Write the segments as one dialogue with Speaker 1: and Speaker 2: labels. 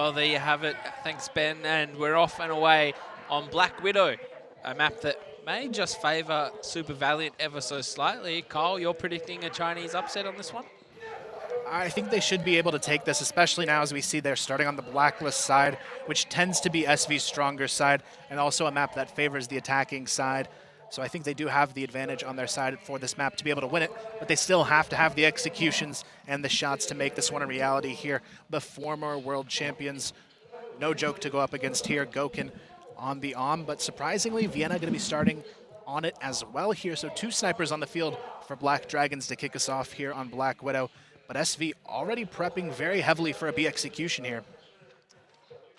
Speaker 1: Well, there you have it. Thanks, Ben. And we're off and away on Black Widow, a map that may just favour Super Valiant ever so slightly. Kyle, you're predicting a Chinese upset on this one?
Speaker 2: I think they should be able to take this, especially now as we see they're starting on the blacklist side, which tends to be SV's stronger side, and also a map that favors the attacking side. So I think they do have the advantage on their side for this map to be able to win it, but they still have to have the executions and the shots to make this one a reality here. The former world champions, no joke to go up against here. Gouken on the but surprisingly, Vienna going to be starting on it as well here. So 2 snipers on the field for Black Dragons to kick us off here on Black Widow. But SV already prepping very heavily for a B execution here.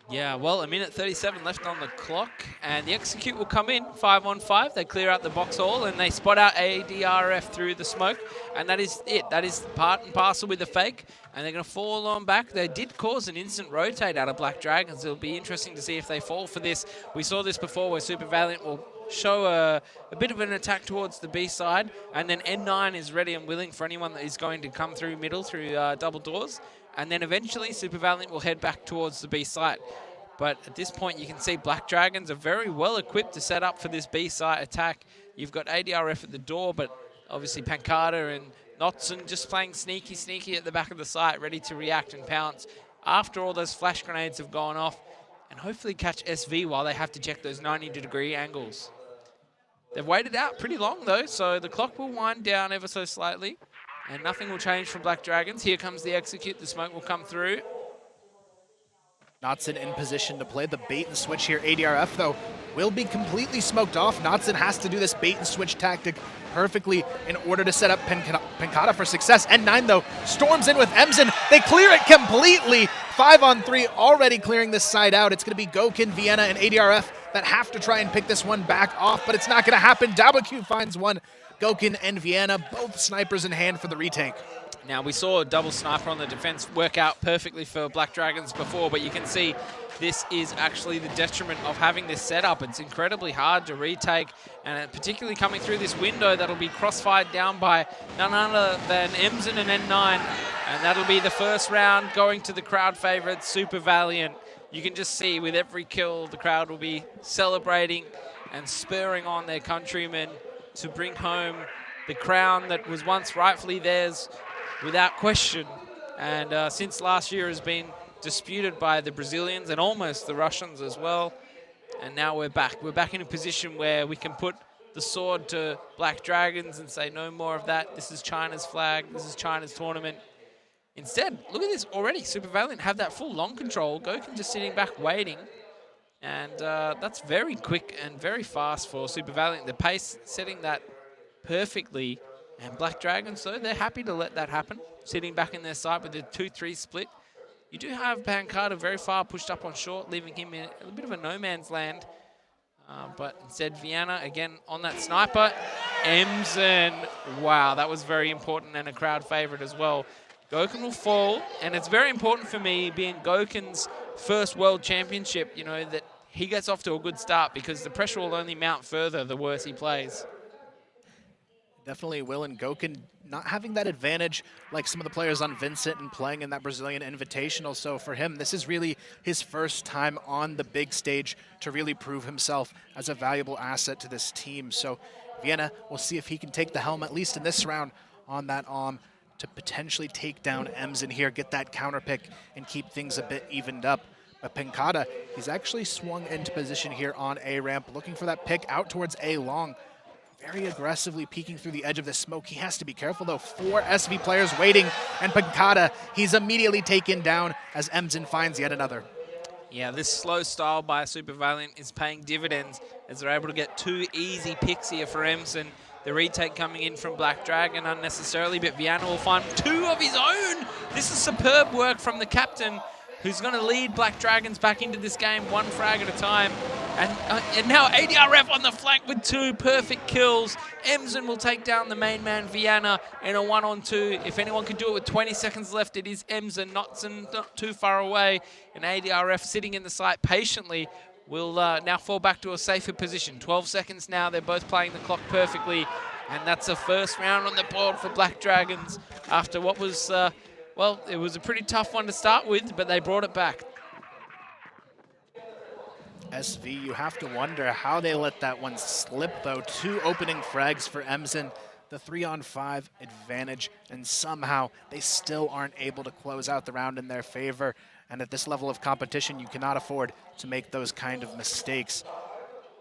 Speaker 1: Yeah, well, 1:37 left on the clock, and the execute will come in 5-on-5. They clear out the box hall, and they spot out ADRF through the smoke, and that is it. That is part and parcel with the fake, and they're going to fall on back. They did cause an instant rotate out of Black Dragons. It'll be interesting to see if they fall for this. We saw this before where Super Valiant will show a bit of an attack towards the B side, and then N9 is ready and willing for anyone that is going to come through middle through double doors. And then eventually Super Valiant will head back towards the B site. But at this point, you can see Black Dragons are very well equipped to set up for this B site attack. You've got ADRF at the door, but obviously Pancada and Notson just playing sneaky at the back of the site, ready to react and pounce after all those flash grenades have gone off, and hopefully catch SV while they have to check those 90-degree angles. They've waited out pretty long, though, so the clock will wind down ever so slightly. And nothing will change from Black Dragons. Here comes the execute. The smoke will come through.
Speaker 2: Notson in position to play the bait and switch here. ADRF, though, will be completely smoked off. Notson has to do this bait and switch tactic perfectly in order to set up Pancada for success. N9, though, storms in with Emzen. They clear it completely. 5-on-3 already clearing this side out. It's going to be Gouken, Vienna, and ADRF that have to try and pick this one back off, but it's not going to happen. WQ finds one. Gouken and Vienna, both snipers in hand for the retake.
Speaker 1: Now, we saw a double sniper on the defense work out perfectly for Black Dragons before, but you can see this is actually the detriment of having this setup. It's incredibly hard to retake, and particularly coming through this window that'll be crossfired down by none other than Emzen and N9, and that'll be the first round going to the crowd favorite, Super Valiant. You can just see with every kill, the crowd will be celebrating and spurring on their countrymen to bring home the crown that was once rightfully theirs without question, and since last year has been disputed by the Brazilians and almost the Russians as well. And now we're back. We're back in a position where we can put the sword to Black Dragons and say no more of that. This is China's flag. This is China's tournament. Instead, look at this already. Super Valiant have that full long control. Gouken just sitting back waiting. And that's very quick and very fast for Super Valiant. The pace setting that perfectly. And Black Dragons, though, they're happy to let that happen. Sitting back in their side with the 2-3 split. You do have Pancada very far pushed up on short, leaving him in a bit of a no man's land. But instead, Vienna, again, on that sniper. Emzen, wow, that was very important and a crowd favorite as well. Gouken will fall, and it's very important for me, being Gouken's first world championship, you know, that he gets off to a good start, because the pressure will only mount further the worse he plays.
Speaker 2: Definitely will, and Gouken not having that advantage like some of the players on Vincent and playing in that Brazilian Invitational. So for him, this is really his first time on the big stage to really prove himself as a valuable asset to this team. So Vienna, we'll see if he can take the helm, at least in this round, on that to potentially take down Emzen here, get that counter pick, and keep things a bit evened up. But Pancada, he's actually swung into position here on A ramp, looking for that pick out towards A long. Very aggressively peeking through the edge of the smoke. He has to be careful, though. 4 SV players waiting, and Pancada, he's immediately taken down as Emzen finds yet another.
Speaker 1: Yeah, this slow style by Super Valiant is paying dividends as they're able to get 2 easy picks here for Emzen. The retake coming in from Black Dragon unnecessarily, but Vienna will find 2 of his own. This is superb work from the captain, who's going to lead Black Dragons back into this game 1 frag at a time. And now ADRF on the flank with 2 perfect kills. Emzen will take down the main man, Vienna, in a 1-on-2. If anyone can do it with 20 seconds left, it is Emzen. Notson not too far away. And ADRF sitting in the site patiently will now fall back to a safer position. 12 seconds now. They're both playing the clock perfectly. And that's a first round on the board for Black Dragons after what was, well, it was a pretty tough one to start with, but they brought it back.
Speaker 2: SV, you have to wonder how they let that one slip, though. 2 opening frags for Emsen, the 3-on-5 advantage, and somehow they still aren't able to close out the round in their favor. And at this level of competition, you cannot afford to make those kind of mistakes.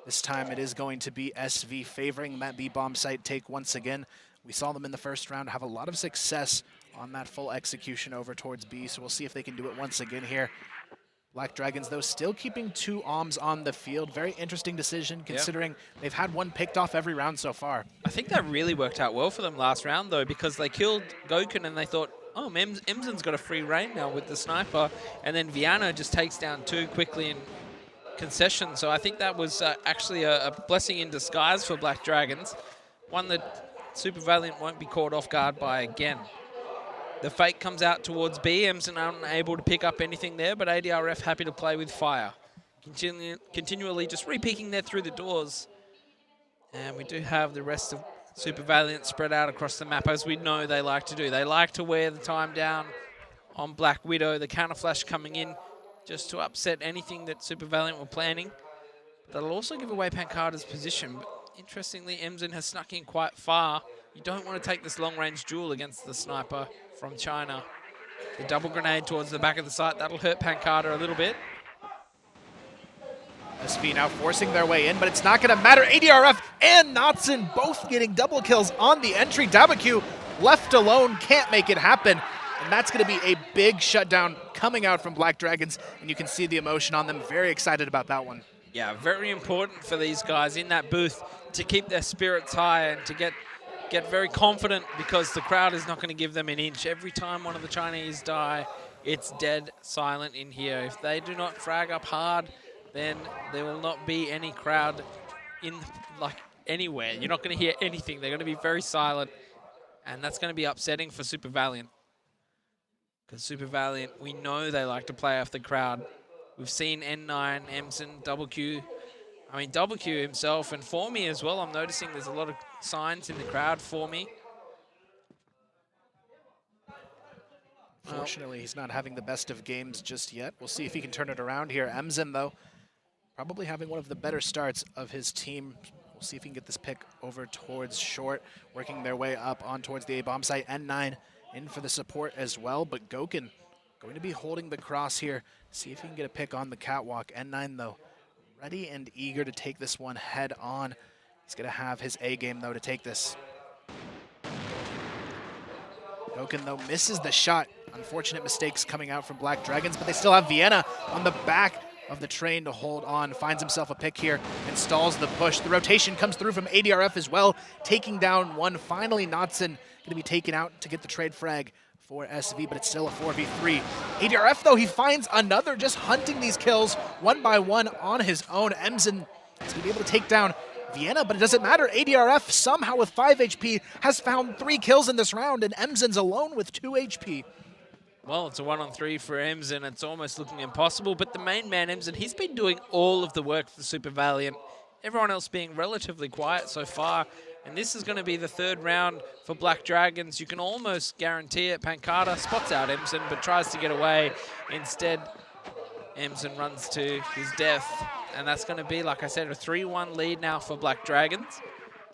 Speaker 2: This time it is going to be SV favoring that B-bomb site take once again. We saw them in the first round have a lot of success on that full execution over towards B, so we'll see if they can do it once again here. Black Dragons, though, still keeping 2 OMs on the field. Very interesting decision, considering they've had one picked off every round so far.
Speaker 1: I think that really worked out well for them last round, though, because they killed Goken and they thought, oh, Emsen's got a free reign now with the sniper, and then Viana just takes down 2 quickly in concession. So I think that was actually a blessing in disguise for Black Dragons, one that Super Valiant won't be caught off guard by again. The fake comes out towards B. Emsen unable to pick up anything there, but ADRF happy to play with fire. Continually just re-peeking there through the doors. And we do have the rest of Super Valiant spread out across the map, as we know they like to do. They like to wear the time down on Black Widow, the counter flash coming in just to upset anything that Super Valiant were planning. That'll also give away Pancada's position. But interestingly, Emsen has snuck in quite far. You don't want to take this long-range duel against the sniper from China. The double grenade towards the back of the site, that'll hurt Pancada a little bit.
Speaker 2: SV now forcing their way in, but it's not going to matter. ADRF and Knotson both getting double kills on the entry. Dabaku left alone, can't make it happen. And that's going to be a big shutdown coming out from Black Dragons, and you can see the emotion on them. Very excited about that one.
Speaker 1: Yeah, very important for these guys in that booth to keep their spirits high and to get very confident, because the crowd is not going to give them an inch. Every time one of the Chinese die, it's dead silent in here. If they do not frag up hard, then there will not be any crowd in anywhere. You're not going to hear anything. They're going to be very silent, and that's going to be upsetting for Super Valiant. Because Super Valiant, we know they like to play off the crowd. We've seen N9, Emsen, Double Q. I mean, Double Q himself, and for me as well, I'm noticing there's a lot of signs in the crowd for me.
Speaker 2: Fortunately, he's not having the best of games just yet. We'll see if he can turn it around here. Emsen, though, probably having one of the better starts of his team. We'll see if he can get this pick over towards short, working their way up on towards the A-bomb site. N9 in for the support as well, but Goken going to be holding the cross here. See if he can get a pick on the catwalk. N9, though, ready and eager to take this one head on. He's going to have his A game, though, to take this. Goken, though, misses the shot. Unfortunate mistakes coming out from Black Dragons, but they still have Vienna on the back of the train to hold on. Finds himself a pick here and stalls the push. The rotation comes through from ADRF as well, taking down one. Finally, Knotson going to be taken out to get the trade frag for SV, but it's still a 4v3. ADRF, though, he finds another, just hunting these kills one by one on his own. Emsen is going to be able to take down Vienna, but it doesn't matter. ADRF, somehow with 5 HP, has found 3 kills in this round, and Emsen's alone with 2 HP.
Speaker 1: Well, it's a 1-on-3 for Emsen. It's almost looking impossible, but the main man, Emsen, he's been doing all of the work for Super Valiant. Everyone else being relatively quiet so far. And this is going to be the 3rd round for Black Dragons. You can almost guarantee it. Pancada spots out Emsen, but tries to get away. Instead, Emsen runs to his death. And that's going to be, like I said, a 3-1 lead now for Black Dragons.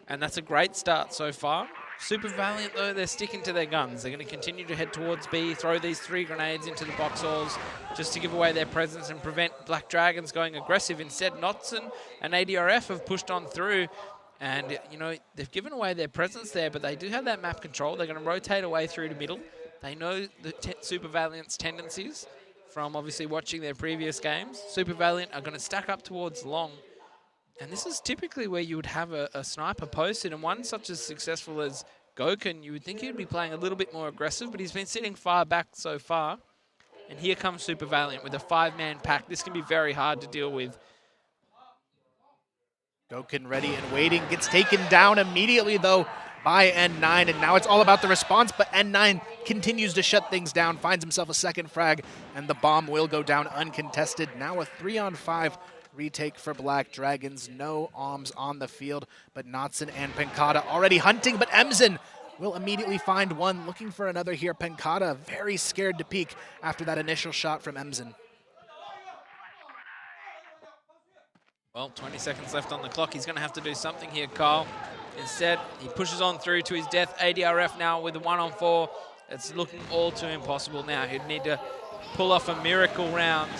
Speaker 1: And that's a great start so far. Super Valiant, though, they're sticking to their guns. They're going to continue to head towards B, throw these 3 grenades into the box halls just to give away their presence and prevent Black Dragons going aggressive. Instead, Knotson and ADRF have pushed on through. And, you know, they've given away their presence there, but they do have that map control. They're going to rotate away through to middle. They know the Super Valiant's tendencies from obviously watching their previous games. Super Valiant are going to stack up towards long. And this is typically where you would have a sniper posted, and one such as successful as Goken, you would think he'd be playing a little bit more aggressive, but he's been sitting far back so far. And here comes Super Valiant with a 5-man pack. This can be very hard to deal with.
Speaker 2: Goken ready and waiting, gets taken down immediately, though, by N9, and now it's all about the response, but N9 continues to shut things down, finds himself a 2nd frag, and the bomb will go down uncontested. Now a 3-on-5 retake for Black Dragons. No OMs on the field, but Knotson and Pancada already hunting, but Emsen will immediately find one, looking for another here. Pancada very scared to peek after that initial shot from Emsen.
Speaker 1: Well, 20 seconds left on the clock. He's going to have to do something here, Kyle. Instead, he pushes on through to his death. ADRF now with a 1-on-4. It's looking all too impossible now. He'd need to pull off a miracle round,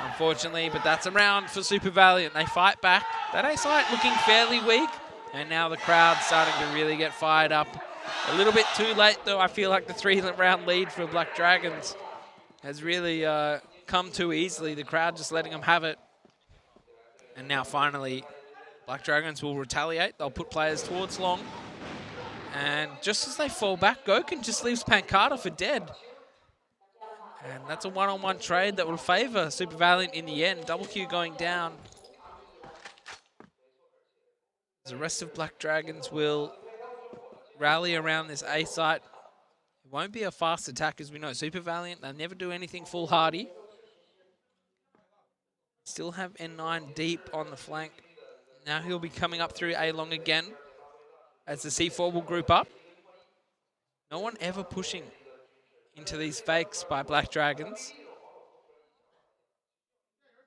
Speaker 1: unfortunately, but that's a round for Super Valiant. They fight back. That A site looking fairly weak, and now the crowd's starting to really get fired up. A little bit too late, though. I feel like the 3-round lead for Black Dragons has really come too easily. The crowd just letting them have it. And now finally, Black Dragons will retaliate. They'll put players towards long. And just as they fall back, Goken just leaves Pancada for dead. And that's a one-on-one trade that will favor Super Valiant in the end. Double Q going down. The rest of Black Dragons will rally around this A site. It won't be a fast attack, as we know. Super Valiant, they never do anything foolhardy. Still have N9 deep on the flank. Now he'll be coming up through A long again as the C4 will group up. No one ever pushing into these fakes by Black Dragons.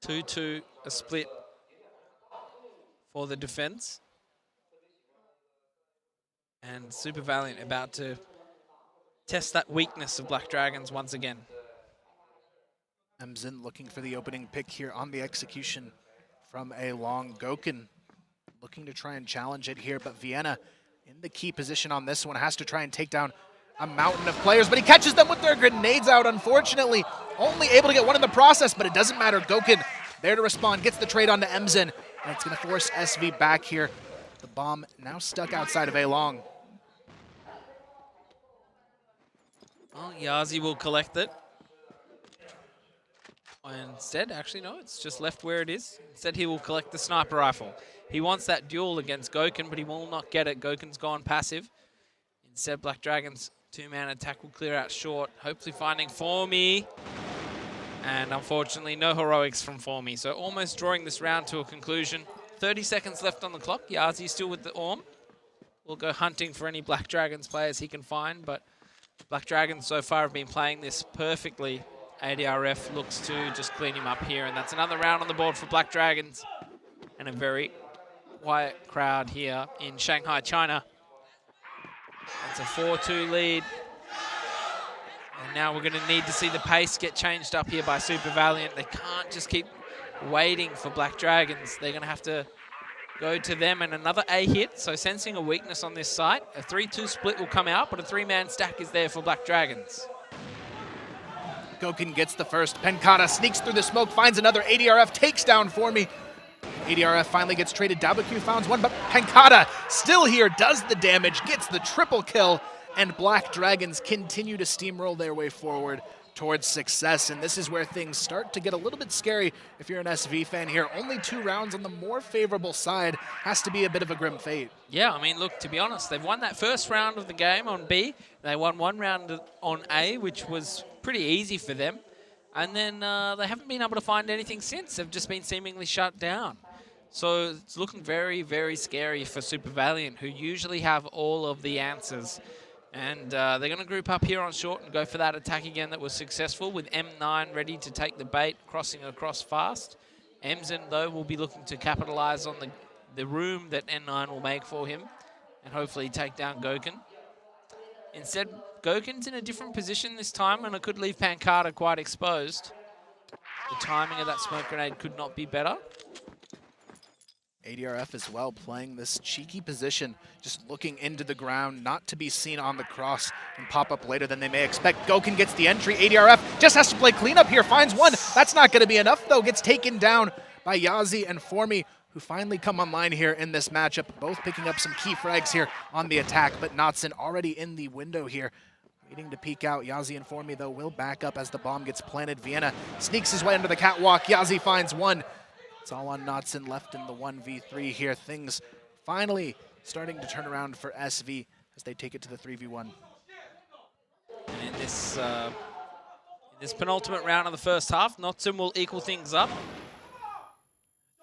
Speaker 1: 2-2, a split for the defense. And Super Valiant about to test that weakness of Black Dragons once again.
Speaker 2: Emzen looking for the opening pick here on the execution from a long. Goken looking to try and challenge it here, but Vienna in the key position on this one has to try and take down a mountain of players, but he catches them with their grenades out, unfortunately. Only able to get one in the process, but it doesn't matter. Goken there to respond, gets the trade onto Emzen, and it's going to force SV back here. The bomb now stuck outside of A long.
Speaker 1: Well, Yazi will collect it. Instead, actually, no, it's just left where it is. Instead, he will collect the sniper rifle. He wants that duel against Goken, but he will not get it. Goken's gone passive. Instead, Black Dragons' two-man attack will clear out short, hopefully finding Formy. And unfortunately, no heroics from Formy. So almost drawing this round to a conclusion. 30 seconds left on the clock. Yazi still with the Orm. Will go hunting for any Black Dragons players he can find, but Black Dragons so far have been playing this perfectly. ADRF looks to just clean him up here, and that's another round on the board for Black Dragons. And a very quiet crowd here in Shanghai, China. That's a 4-2 lead. And now we're going to need to see the pace get changed up here by Super Valiant. They can't just keep waiting for Black Dragons. They're going to have to go to them, and another A hit, so sensing a weakness on this site. A 3-2 split will come out, but a 3-man stack is there for Black Dragons.
Speaker 2: Goken gets the first. Pancada sneaks through the smoke, finds another. ADRF takes down Formy. ADRF finally gets traded. WQ finds one, but Pancada still here, does the damage, gets the triple kill, and Black Dragons continue to steamroll their way forward towards success. And this is where things start to get a little bit scary if you're an SV fan here. Only 2 rounds on the more favorable side has to be a bit of a grim fate.
Speaker 1: Yeah, I mean, look, to be honest, they've won that first round of the game on B. They won 1 round on A, which was pretty easy for them. And then they haven't been able to find anything since. They've just been seemingly shut down. So it's looking very, very scary for Super Valiant, who usually have all of the answers. And they're going to group up here on short and go for that attack again that was successful, with M9 ready to take the bait, crossing across fast. Emzen, though, will be looking to capitalize on the room that N9 will make for him and hopefully take down Goken. Instead, Goken's in a different position this time, and it could leave Pancada quite exposed. The timing of that smoke grenade could not be better.
Speaker 2: ADRF as well, playing this cheeky position, just looking into the ground, not to be seen on the cross and pop up later than they may expect. Goken gets the entry. ADRF just has to play cleanup here, finds one. That's not going to be enough, though. Gets taken down by Yazi and Formy, who finally come online here in this matchup, both picking up some key frags here on the attack, but Knotson already in the window here, waiting to peek out. Yazi and Formy, though, will back up as the bomb gets planted. Vienna sneaks his way under the catwalk. Yazi finds one. It's all on Knotson left in the 1v3 here. Things finally starting to turn around for SV as they take it to the 3v1.
Speaker 1: And in this penultimate round of the first half, Knotson will equal things up.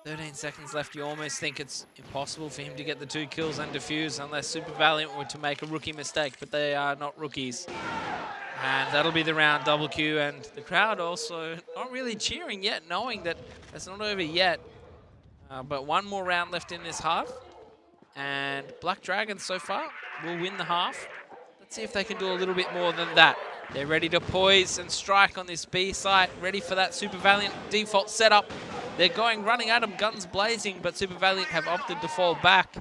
Speaker 1: 13 seconds left. You almost think it's impossible for him to get the 2 kills and defuse unless Super Valiant were to make a rookie mistake, but they are not rookies. And that'll be the round. Double Q, and the crowd also not really cheering yet, knowing that it's not over yet. But one more round left in this half. And Black Dragons so far will win the half. Let's see if they can do a little bit more than that. They're ready to poise and strike on this B site, ready for that Super Valiant default setup. They're running at them, guns blazing, but Super Valiant have opted to fall back.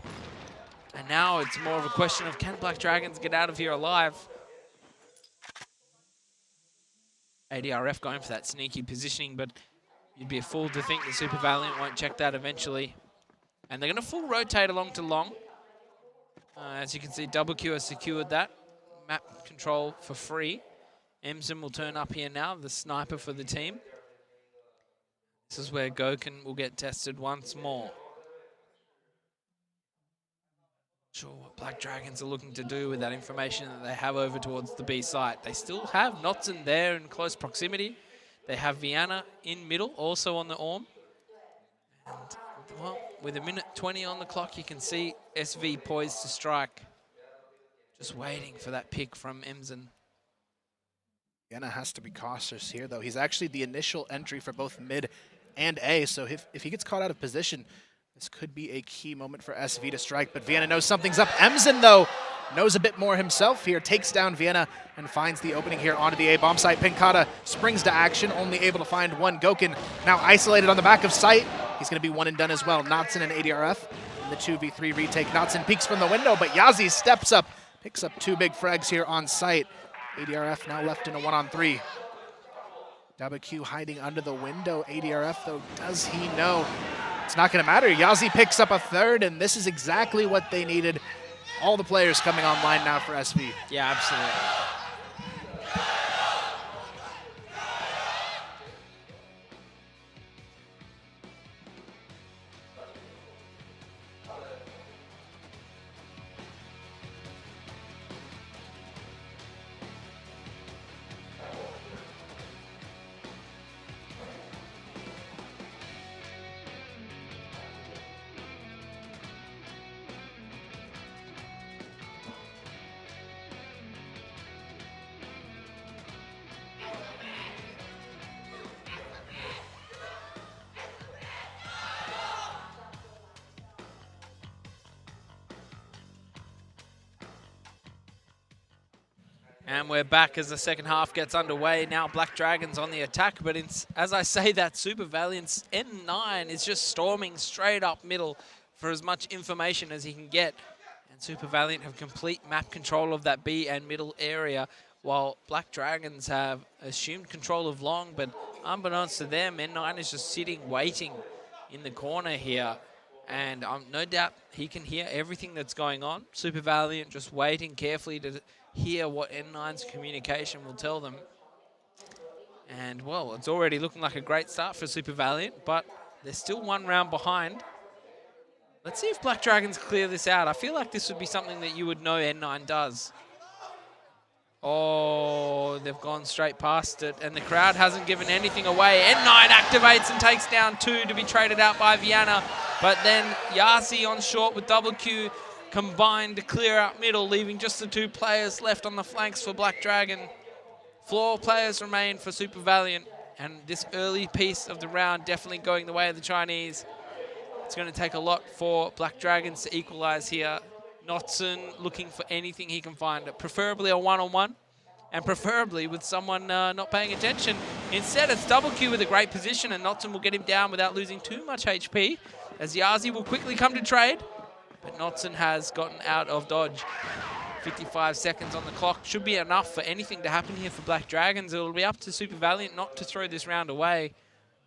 Speaker 1: And now it's more of a question of, can Black Dragons get out of here alive? ADRF going for that sneaky positioning, but you'd be a fool to think that Super Valiant won't check that eventually. And they're going to full rotate along to long. As you can see, Double Q has secured that. Map control for free. Emsen will turn up here now, the sniper for the team. This is where Goken will get tested once more. Sure what Black Dragons are looking to do with that information that they have over towards the B site. They still have Notson there in close proximity. They have Vienna in middle, also on the Orm. And, well, with 1:20 on the clock, you can see SV poised to strike. Just waiting for that pick from Emsen.
Speaker 2: Vienna has to be cautious here, though. He's actually the initial entry for both mid and A, so if he gets caught out of position, this could be a key moment for SV to strike, but Vienna knows something's up. Emsen, though, knows a bit more himself here, takes down Vienna and finds the opening here onto the A bomb site. Pinkata springs to action, only able to find one. Goken now isolated on the back of site. He's going to be one and done as well. Notson and ADRF in the 2v3 retake. Notson peeks from the window, but Yazi steps up, picks up 2 big frags here on site. ADRF now left in a 1-on-3. WQ hiding under the window. ADRF, though, does he know? It's not going to matter. Yazi picks up a 3rd, and this is exactly what they needed. All the players coming online now for SV.
Speaker 1: Yeah, absolutely. And we're back as the second half gets underway. Now Black Dragons on the attack, but as I say that, Super Valiant's N9 is just storming straight up middle for as much information as he can get. And Super Valiant have complete map control of that B and middle area, while Black Dragons have assumed control of long, but unbeknownst to them, N9 is just sitting, waiting in the corner here. And no doubt he can hear everything that's going on. Super Valiant just waiting carefully to hear what N9's communication will tell them. And, well, it's already looking like a great start for Super Valiant, but they're still 1 round behind. Let's see if Black Dragons clear this out. I feel like this would be something that you would know N9 does. Oh, they've gone straight past it, and the crowd hasn't given anything away. N9 activates and takes down 2 to be traded out by Vienna, but then Yasi on short with Double Q combined to clear out middle, leaving just the 2 players left on the flanks for Black Dragon. Floor players remain for Super Valiant, and this early piece of the round definitely going the way of the Chinese. It's going to take a lot for Black Dragons to equalize here. Notson looking for anything he can find, preferably a 1-on-1, and preferably with someone not paying attention. Instead, it's Double Q with a great position, and Notson will get him down without losing too much HP, as Yazi will quickly come to trade. But Notson has gotten out of dodge. 55 seconds on the clock. Should be enough for anything to happen here for Black Dragons. It will be up to Super Valiant not to throw this round away.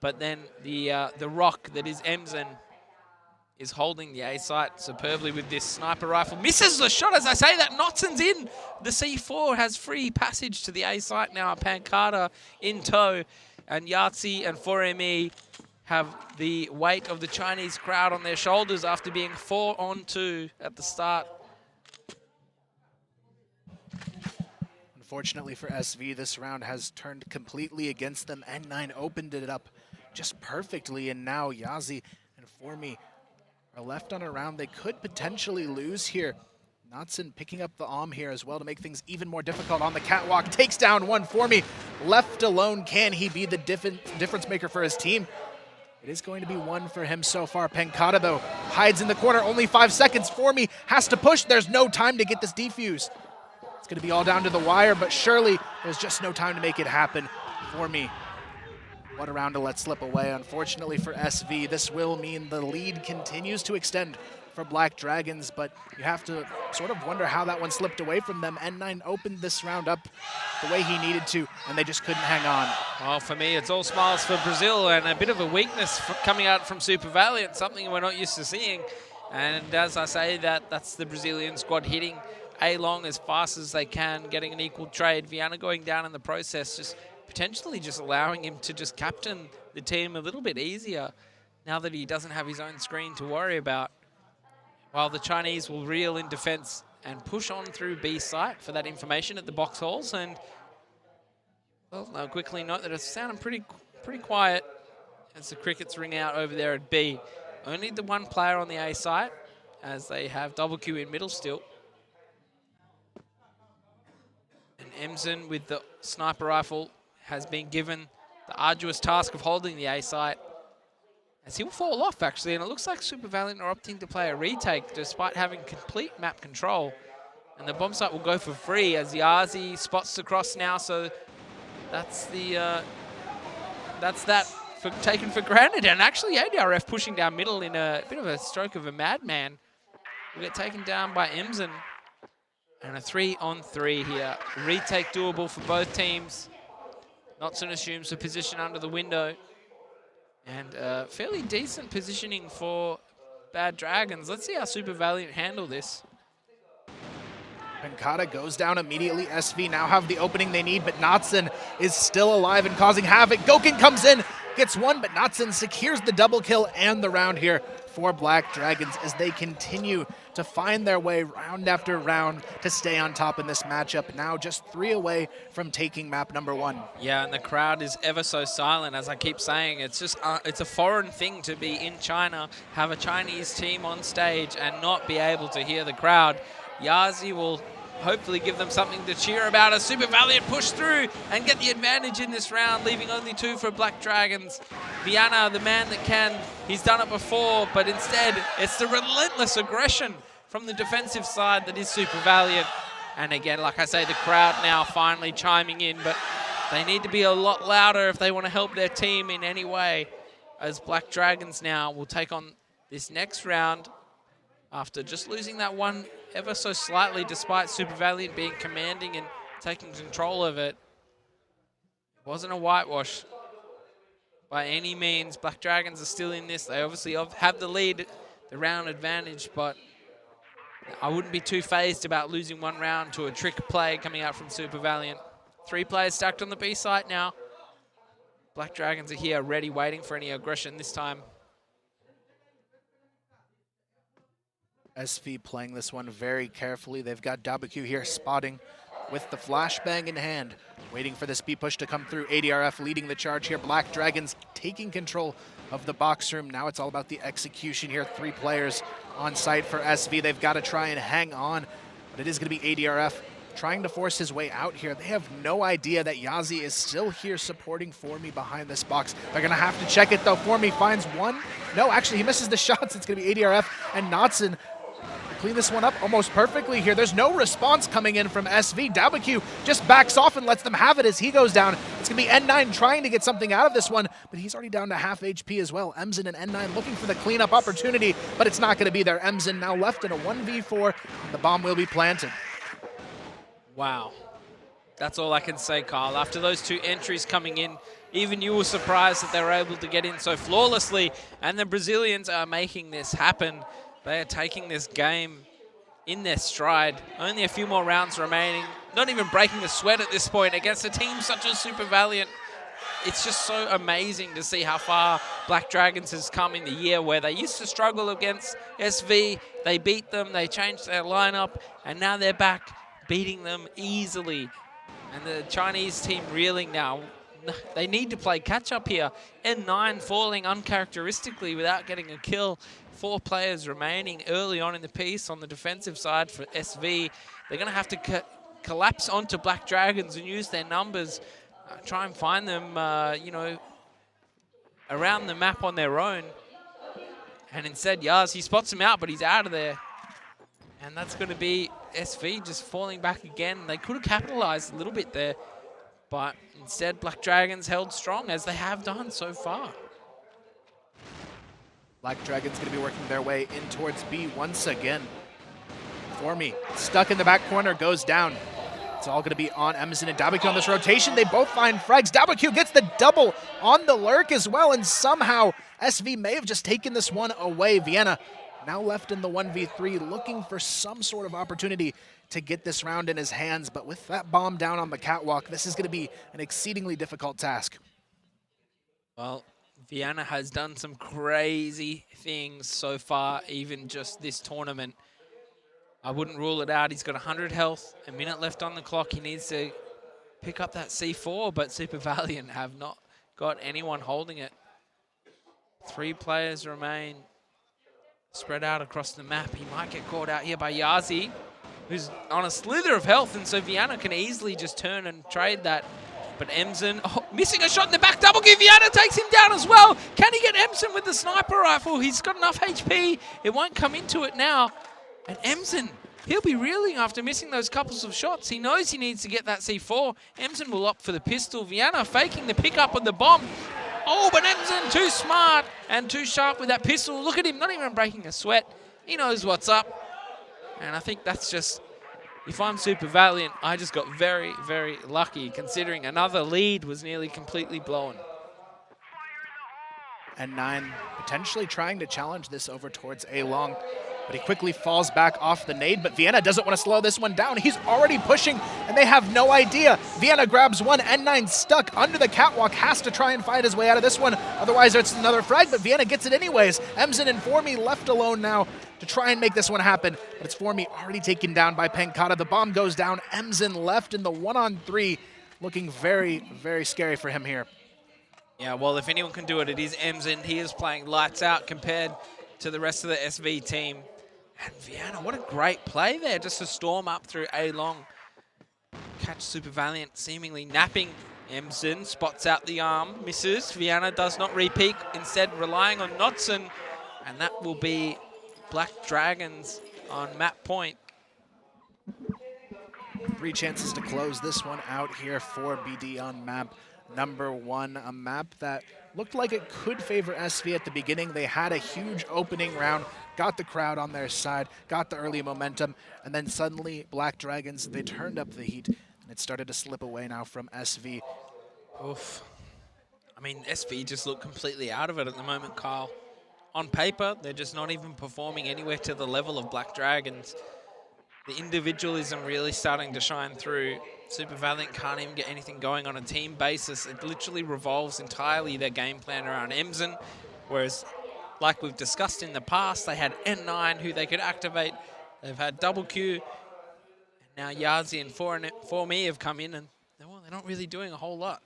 Speaker 1: But then the rock that is Emsen is holding the A site superbly with this sniper rifle. Misses the shot as I say that. Notson's in. The C4 has free passage to the A site now. Pancada in tow. And Yahtzee and 4ME have the weight of the Chinese crowd on their shoulders after being 4-on-2 at the start.
Speaker 2: Unfortunately for SV, this round has turned completely against them. N9 opened it up just perfectly, and now Yazi and Formi are left on a round they could potentially lose here. Notson picking up the Om here as well to make things even more difficult on the catwalk. Takes down one. Formi left alone. Can he be the difference maker for his team? It is going to be one for him so far. Penkata, though, hides in the corner. Only 5 seconds. For me has to push. There's no time to get this defuse. It's going to be all down to the wire, but surely there's just no time to make it happen. For me, what a round to let slip away. Unfortunately for SV, this will mean the lead continues to extend for Black Dragons, but you have to sort of wonder how that one slipped away from them. N9 opened this round up the way he needed to, and they just couldn't hang on.
Speaker 1: Well, for me, it's all smiles for Brazil, and a bit of a weakness coming out from Super Valiant, something we're not used to seeing. And as I say, that's the Brazilian squad hitting A-long as fast as they can, getting an equal trade. Viana going down in the process, just potentially just allowing him to just captain the team a little bit easier now that he doesn't have his own screen to worry about. While the Chinese will reel in defense and push on through B site for that information at the box holes. And well, I'll quickly note that it's sounding pretty quiet as the crickets ring out over there at B. Only the one player on the A site, as they have double Q in middle still. And Emzen with the sniper rifle has been given the arduous task of holding the A site, as he will fall off, actually, and it looks like Super Valiant are opting to play a retake despite having complete map control. And the bomb site will go for free as Yazi spots the cross now, so that's that taken for granted. And actually ADRF pushing down middle in a bit of a stroke of a madman will get taken down by Emzen. And a 3-on-3 here. Retake doable for both teams. Notson assumes the position under the window. And fairly decent positioning for Bad Dragons. Let's see how Super Valiant handle this.
Speaker 2: Penkata goes down immediately. SV now have the opening they need, but Notson is still alive and causing havoc. Gokin comes in, gets one, but Notson secures the double kill and the round here for Black Dragons as they continue to find their way round after round to stay on top in this matchup. Now just 3 away from taking map number 1.
Speaker 1: Yeah, and the crowd is ever so silent, as I keep saying. It's just it's a foreign thing to be in China, have a Chinese team on stage and not be able to hear the crowd. Yazi will hopefully give them something to cheer about as Super Valiant push through and get the advantage in this round, leaving only 2 for Black Dragons. Viana, the man that can, he's done it before, but instead it's the relentless aggression from the defensive side that is Super Valiant. And again, like I say, the crowd now finally chiming in, but they need to be a lot louder if they want to help their team in any way, as Black Dragons now will take on this next round after just losing that one ever so slightly, despite Super Valiant being commanding and taking control of it. It wasn't a whitewash by any means. Black Dragons are still in this. They obviously have the lead, the round advantage, but I wouldn't be too phased about losing one round to a trick play coming out from Super Valiant. 3 players stacked on the B site now. Black Dragons are here, ready, waiting for any aggression this time.
Speaker 2: SV playing this one very carefully. They've got WQ here spotting with the flashbang in hand, waiting for this B push to come through. ADRF leading the charge here. Black Dragons taking control of the box room. Now it's all about the execution here. 3 players on site for SV. They've got to try and hang on, but it is going to be ADRF trying to force his way out here. They have no idea that Yazi is still here supporting Formy behind this box. They're going to have to check it, though. Formy finds one. No, actually, he misses the shots. It's going to be ADRF and Notson clean this one up almost perfectly here. There's no response coming in from SV. WQ just backs off and lets them have it as he goes down. It's going to be N9 trying to get something out of this one, but he's already down to half HP as well. Emzen and N9 looking for the cleanup opportunity, but it's not going to be there. Emzen now left in a 1v4, and the bomb will be planted.
Speaker 1: Wow. That's all I can say, Kyle. After those 2 entries coming in, even you were surprised that they were able to get in so flawlessly, and the Brazilians are making this happen. They are taking this game in their stride. Only a few more rounds remaining. Not even breaking a sweat at this point against a team such as Super Valiant. It's just so amazing to see how far Black Dragons has come in the year where they used to struggle against SV. They beat them, they changed their lineup, and now they're back beating them easily. And the Chinese team reeling now. They need to play catch up here. N9 falling uncharacteristically without getting a kill. 4 players remaining early on in the piece on the defensive side for SV. They're going to have to collapse onto Black Dragons and use their numbers, try and find them, you know, around the map on their own. And instead, he spots him out, but he's out of there. And that's going to be SV just falling back again. They could have capitalized a little bit there, but instead, Black Dragons held strong, as they have done so far.
Speaker 2: Black Dragons going to be working their way in towards B once again. Formy, stuck in the back corner, goes down. It's all going to be on Emerson and WQ on this rotation. They both find frags. WQ gets the double on the lurk as well, and somehow SV may have just taken this one away. Vienna now left in the 1v3, looking for some sort of opportunity to get this round in his hands, but with that bomb down on the catwalk, this is going to be an exceedingly difficult task.
Speaker 1: Well, Vienna has done some crazy things so far, even just this tournament. I wouldn't rule it out. He's got 100 health, a minute left on the clock. He needs to pick up that C4, but Super Valiant have not got anyone holding it. 3 players remain spread out across the map. He might get caught out here by Yazi, who's on a slither of health, and so Vienna can easily just turn and trade that. But Emson, missing a shot in the back. WQ, Vienna takes him down as well. Can he get Emson with the sniper rifle? He's got enough HP. It won't come into it now. And Emson, he'll be reeling after missing those couples of shots. He knows he needs to get that C4. Emson will opt for the pistol. Vienna faking the pickup of the bomb. Oh, but Emson too smart and too sharp with that pistol. Look at him, not even breaking a sweat. He knows what's up. And I think that's just, if I'm Super Valiant, I just got very, very lucky, considering another lead was nearly completely blown.
Speaker 2: And 9 potentially trying to challenge this over towards A-Long, but he quickly falls back off the nade, but Vienna doesn't want to slow this one down. He's already pushing, and they have no idea. Vienna grabs one, N9 stuck under the catwalk, has to try and fight his way out of this one, otherwise it's another frag, but Vienna gets it anyways. Emson and Formy left alone now to try and make this one happen, but it's Formy already taken down by Pankata. The bomb goes down, Emson left in the 1-on-3, looking very, very scary for him here.
Speaker 1: Yeah, well, if anyone can do it, it is Emson. He is playing lights out compared to the rest of the SV team. And Vienna, what a great play there, just to storm up through A-Long. Catch Super Valiant seemingly napping. Emson spots out the arm, misses. Vienna does not re-peek, instead relying on Knotson. And that will be Black Dragons on map point.
Speaker 2: 3 chances to close this one out here for BD on map number 1, a map that looked like it could favor SV at the beginning. They had a huge opening round, got the crowd on their side, got the early momentum, and then suddenly Black Dragons, they turned up the heat, and it started to slip away now from SV.
Speaker 1: Oof. I mean, SV just look completely out of it at the moment, Kyle. On paper, they're just not even performing anywhere to the level of Black Dragons. The individualism really starting to shine through. Super Valiant can't even get anything going on a team basis. It literally revolves entirely their game plan around Emson, whereas, like we've discussed in the past, they had N9 who they could activate. They've had WQ, and now Yazi and Formy have come in, and well, they're not really doing a whole lot.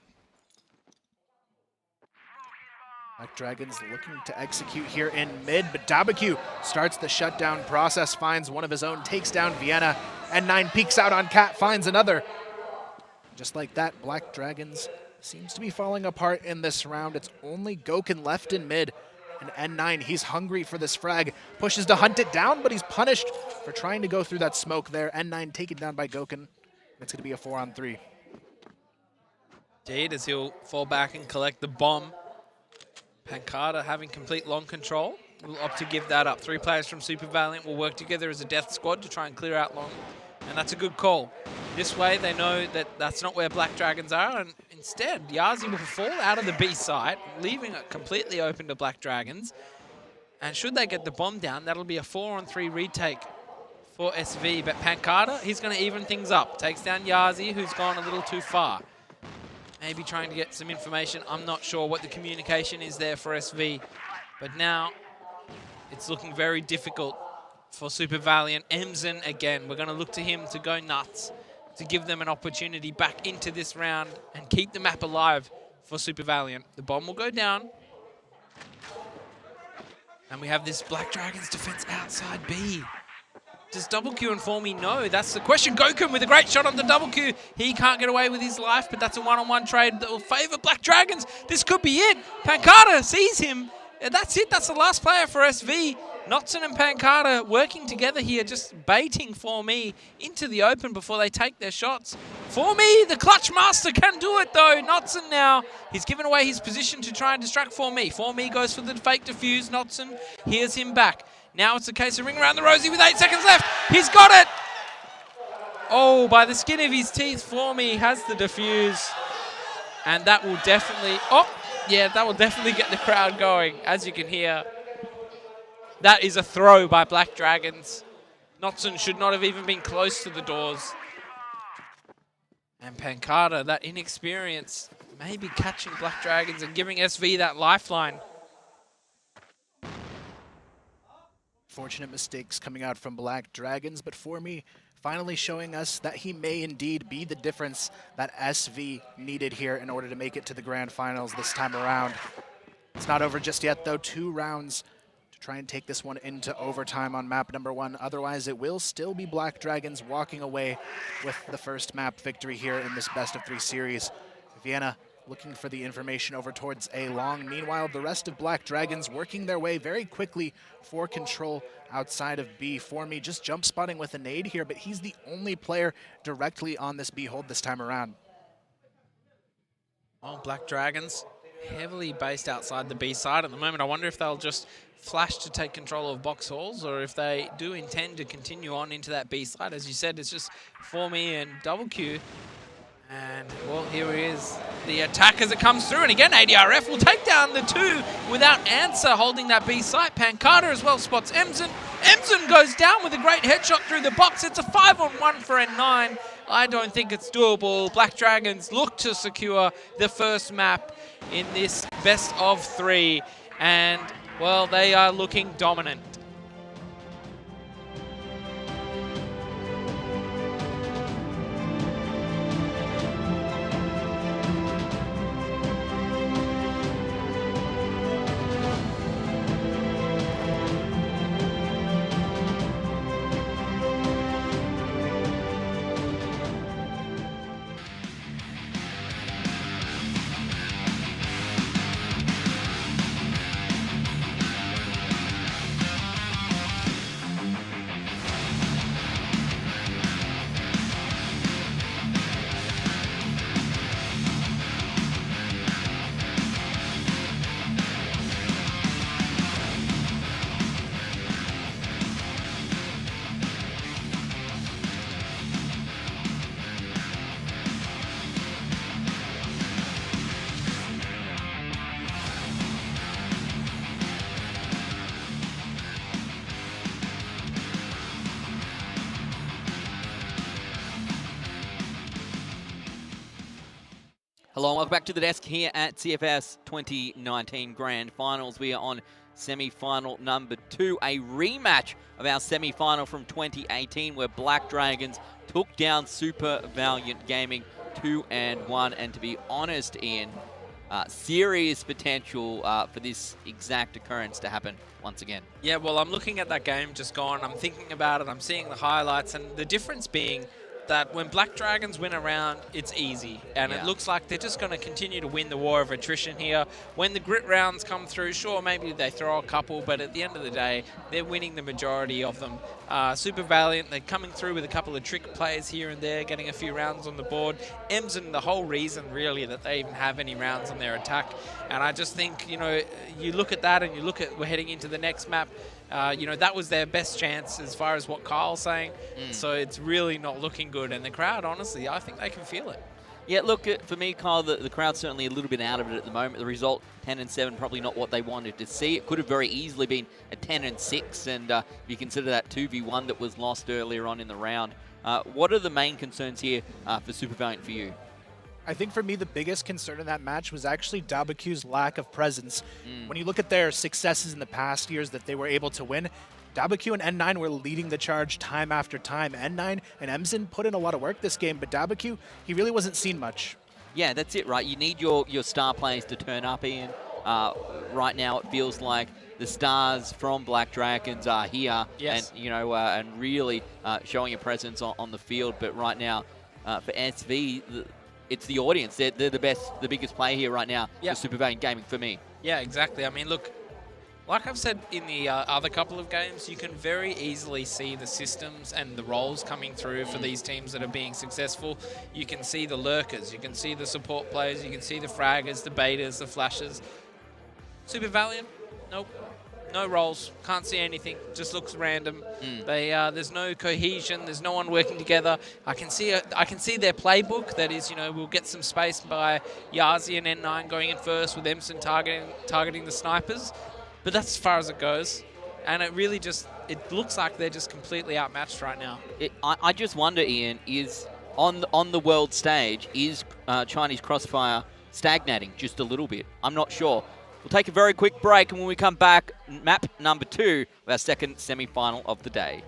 Speaker 2: Black Dragons looking to execute here in mid, but WQ starts the shutdown process, finds one of his own, takes down Vienna, N9 peeks out on Cat, finds another. Just like that, Black Dragons seems to be falling apart in this round. It's only Goken left in mid, and N9, he's hungry for this frag, pushes to hunt it down, but he's punished for trying to go through that smoke there. N9 taken down by Goken. It's going to be a 4-on-3.
Speaker 1: Indeed, as he'll fall back and collect the bomb. Pankata having complete long control will opt to give that up. 3 players from Super Valiant will work together as a death squad to try and clear out long, and that's a good call. This way they know that that's not where Black Dragons are, and instead Yazi will fall out of the B site, leaving it completely open to Black Dragons. And should they get the bomb down, that'll be a 4-on-3 retake for SV. But Pankata, he's going to even things up. Takes down Yazi, who's gone a little too far. Maybe trying to get some information. I'm not sure what the communication is there for SV. But now it's looking very difficult for Super Valiant. Emson again. We're going to look to him to go nuts, to give them an opportunity back into this round and keep the map alive for Super Valiant. The bomb will go down. And we have this Black Dragons defense outside B. Does double Q inform me? No, that's the question. Goken with a great shot on the double Q. He can't get away with his life, but that's a one-on-one trade that will favor Black Dragons. This could be it. Pancada sees him. And that's it. That's the last player for SV. Notson and Pancada working together here, just baiting For Me into the open before they take their shots. For Me, the clutch master, can do it though. Notson now, he's given away his position to try and distract For Me. For Me goes for the fake defuse. Notson hears him back. Now it's a case of ring around the rosy with 8 seconds left. He's got it! Oh, by the skin of his teeth, For Me has the defuse. And that will definitely, that will definitely get the crowd going, as you can hear. That is a throw by Black Dragons. Notson should not have even been close to the doors. And Pancada, that inexperience, maybe catching Black Dragons and giving SV that lifeline.
Speaker 2: Fortunate mistakes coming out from Black Dragons, but For Me finally showing us that he may indeed be the difference that SV needed here in order to make it to the grand finals this time around. It's not over just yet though. 2 rounds to try and take this one into overtime on map number 1. Otherwise, it will still be Black Dragons walking away with the first map victory here in this best of 3 series. Vienna looking for the information over towards A long. Meanwhile, the rest of Black Dragons working their way very quickly for control outside of B. For Me just jump spotting with a nade here, but he's the only player directly on this B hold this time around.
Speaker 1: Well, Black Dragons heavily based outside the B side at the moment. I wonder if they'll just flash to take control of box halls, or if they do intend to continue on into that B side. As you said, it's just For Me and double Q. And, well, here he is, the attack as it comes through. And again, ADRF will take down the 2 without answer, holding that B site. Pancada as well spots Emzen. Emzen goes down with a great headshot through the box. It's a 5-on-1 for N9. I don't think it's doable. Black Dragons look to secure the first map in this best of 3. And, well, they are looking dominant.
Speaker 3: Hello and welcome back to the desk here at CFS 2019 Grand Finals. We are on semi-final number 2, a rematch of our semi-final from 2018 where Black Dragons took down Super Valiant Gaming 2-1. And to be honest, Ian, serious potential for this exact occurrence to happen once again.
Speaker 1: Yeah, well, I'm looking at that game just gone. I'm thinking about it. I'm seeing the highlights, and the difference being that when Black Dragons win a round, it's easy. And it looks like they're just going to continue to win the war of attrition here. When the grit rounds come through, sure, maybe they throw a couple, but at the end of the day, they're winning the majority of them. Super Valiant, they're coming through with a couple of trick plays here and there, getting a few rounds on the board. Emzen, the whole reason, really, that they even have any rounds on their attack. And I just think, you know, you look at that and you look at, we're heading into the next map, you know, that was their best chance as far as what Kyle's saying. So it's really not looking good. And the crowd, honestly, I think they can feel it.
Speaker 3: Yeah, look, for me, Kyle, the crowd's certainly a little bit out of it at the moment. The result, 10-7, probably not what they wanted to see. It could have very easily been a 10-6, and if you consider that 2v1 that was lost earlier on in the round. What are the main concerns here for Super Valiant for you?
Speaker 2: I think for me, the biggest concern in that match was actually WQ's lack of presence. When you look at their successes in the past years that they were able to win, WQ and N9 were leading the charge time after time. N9 and Emzen put in a lot of work this game, but WQ, he really wasn't seen much.
Speaker 3: Yeah, that's it, right? You need your star players to turn up, Ian. Right now, it feels like the stars from Black Dragons are here,
Speaker 1: Yes.
Speaker 3: and and really showing a presence on the field. But right now, for SV, it's the audience. They're the biggest player here right now.
Speaker 1: Yeah.
Speaker 3: For Super Valiant Gaming for me.
Speaker 1: Yeah, exactly. I mean, look, like I've said in the other couple of games, you can very easily see the systems and the roles coming through for these teams that are being successful. You can see the lurkers, you can see the support players, you can see the fraggers, the betas, the flashes. Super Valiant, nope. No roles, can't see anything, just looks random. There's no cohesion, there's no one working together. I can see their playbook, that is, we'll get some space by Yazi and N9 going in first with Emson targeting the snipers. But that's as far as it goes. And it really it looks like they're just completely outmatched right now.
Speaker 3: I just wonder, Ian, is on the world stage, is Chinese Crossfire stagnating just a little bit? I'm not sure. We'll take a very quick break, and when we come back, map number 2 of our second semi-final of the day.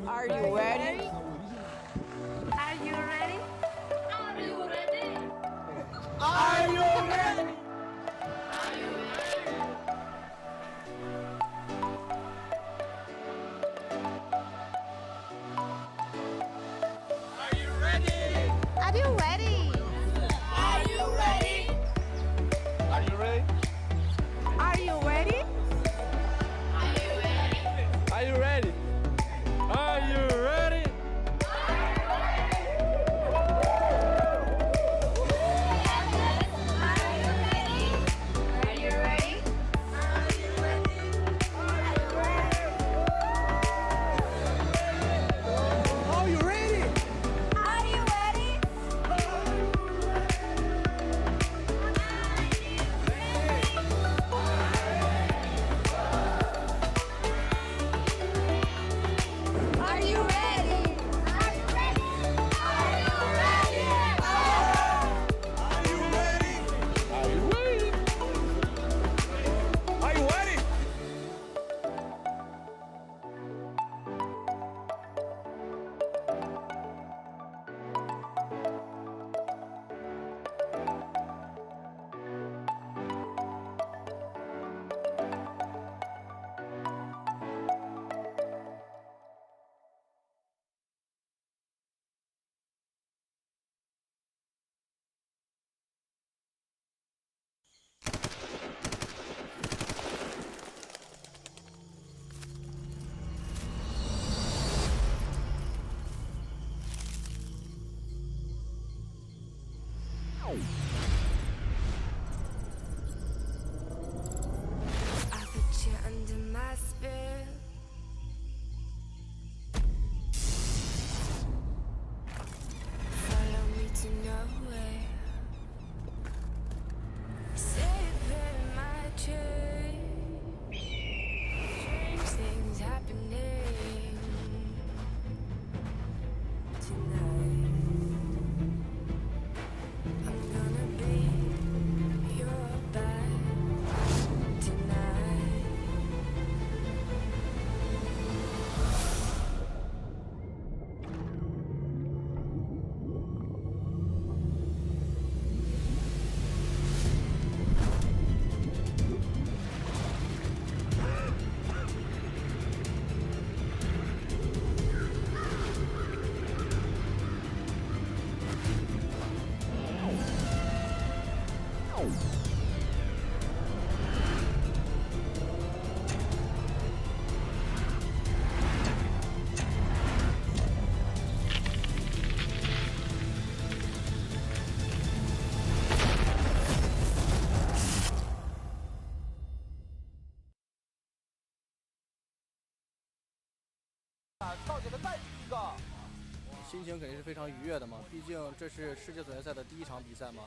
Speaker 4: Are you ready?
Speaker 5: Are you ready? Are you ready?
Speaker 4: Are you ready?
Speaker 5: Are you ready?
Speaker 4: Are you ready?
Speaker 5: Are you ready?
Speaker 4: Are you ready?
Speaker 5: Are you ready?
Speaker 4: Are you ready? Are you ready?
Speaker 5: Are you ready?
Speaker 4: Are you ready?
Speaker 5: Are you ready?
Speaker 6: 心情肯定是非常愉悦的嘛，毕竟这是世界总决赛的第一场比赛嘛。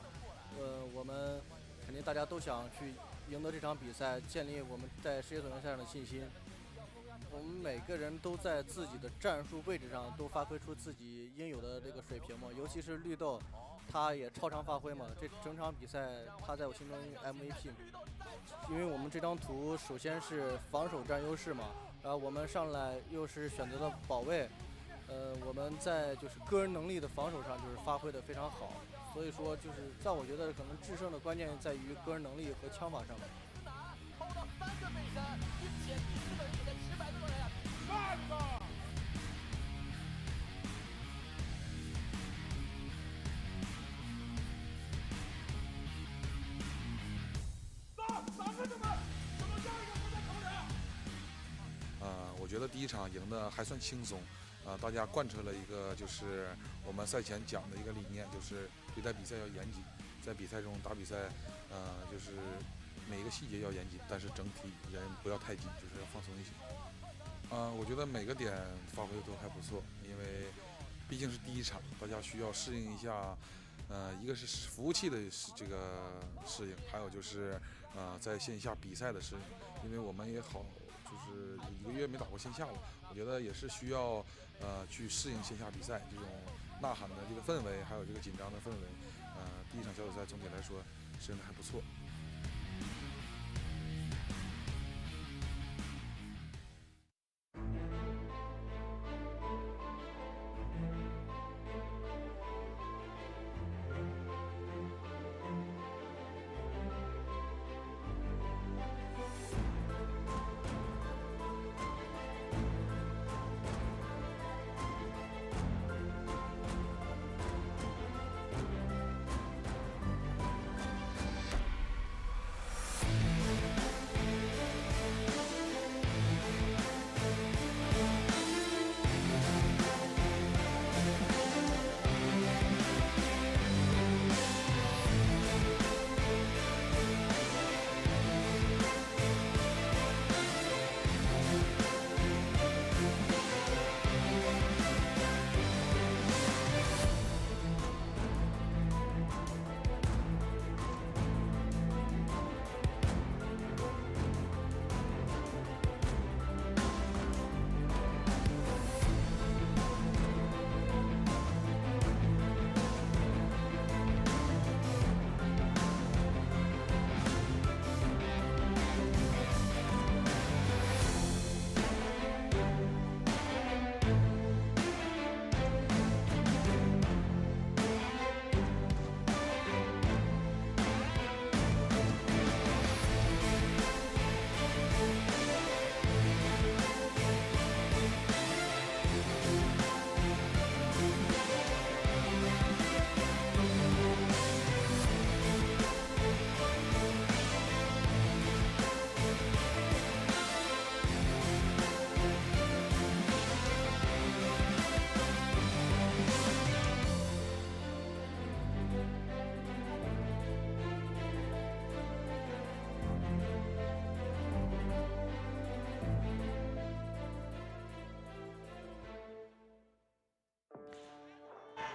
Speaker 6: 我们肯定大家都想去赢得这场比赛，建立我们在世界总决赛上的信心。我们每个人都在自己的战术位置上都发挥出自己应有的这个水平嘛，尤其是绿豆，他也超常发挥嘛。这整场比赛他在我心中 MVP， 因为我们这张图首先是防守占优势嘛，然后我们上来又是选择了保卫。我们在就是个人能力的防守上就是发挥的非常好，所以说就是在我觉得可能制胜的关键在于个人能力和枪法上面。
Speaker 7: 我觉得第一场赢得还算轻松。大家贯彻了一个就是我们赛前讲的一个理念，就是对待比赛要严谨，在比赛中打比赛，就是每一个细节要严谨，但是整体人不要太紧，就是要放松一些。我觉得每个点发挥都还不错，因为毕竟是第一场，大家需要适应一下。一个是服务器的这个适应，还有就是在线下比赛的适应，因为我们也好。就是1个月没打过线下了，我觉得也是需要去适应线下比赛这种呐喊的这个氛围，还有这个紧张的氛围。第一场小组赛总体来说适应的还不错。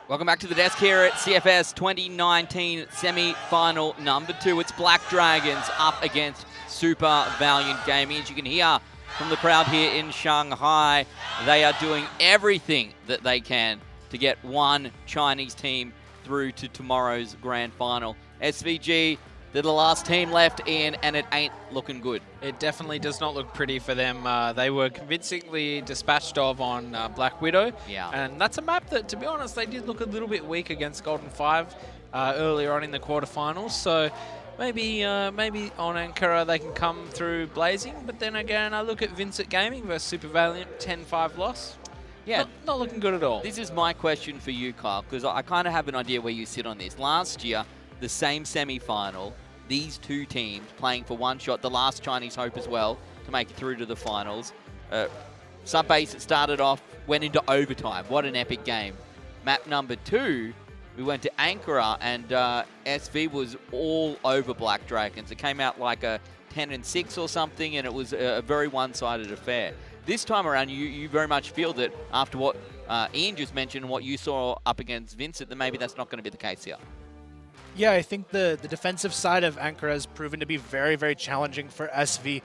Speaker 3: Welcome back to the desk here at CFS 2019 semi-final number 2. It's Black Dragons up against Super Valiant Gaming. As you can hear from the crowd here in Shanghai, they are doing everything that they can to get one Chinese team through to tomorrow's grand final. SVG, they're the last team left in, and it ain't looking good.
Speaker 1: It definitely does not look pretty for them. They were convincingly dispatched of on Black Widow.
Speaker 3: Yeah.
Speaker 1: And that's a map that, to be honest, they did look a little bit weak against Golden 5 earlier on in the quarterfinals. So maybe on Ankara they can come through blazing. But then again, I look at Vincent Gaming versus Super Valiant, 10-5 loss.
Speaker 3: Yeah.
Speaker 1: Not looking good at all.
Speaker 3: This is my question for you, Kyle, because I kind of have an idea where you sit on this. Last year, the same semi-final, these two teams playing for one shot, the last Chinese hope as well, to make it through to the finals. Sub-base, it started off, went into overtime. What an epic game. Map number 2, we went to Ankara, and SV was all over Black Dragons. It came out like a 10-6 or something, and it was a very one-sided affair. this time around, you very much feel that after what Ian just mentioned and what you saw up against Vincent, that maybe that's not going to be the case here.
Speaker 2: Yeah, I think the defensive side of Ankara has proven to be very, very challenging for SV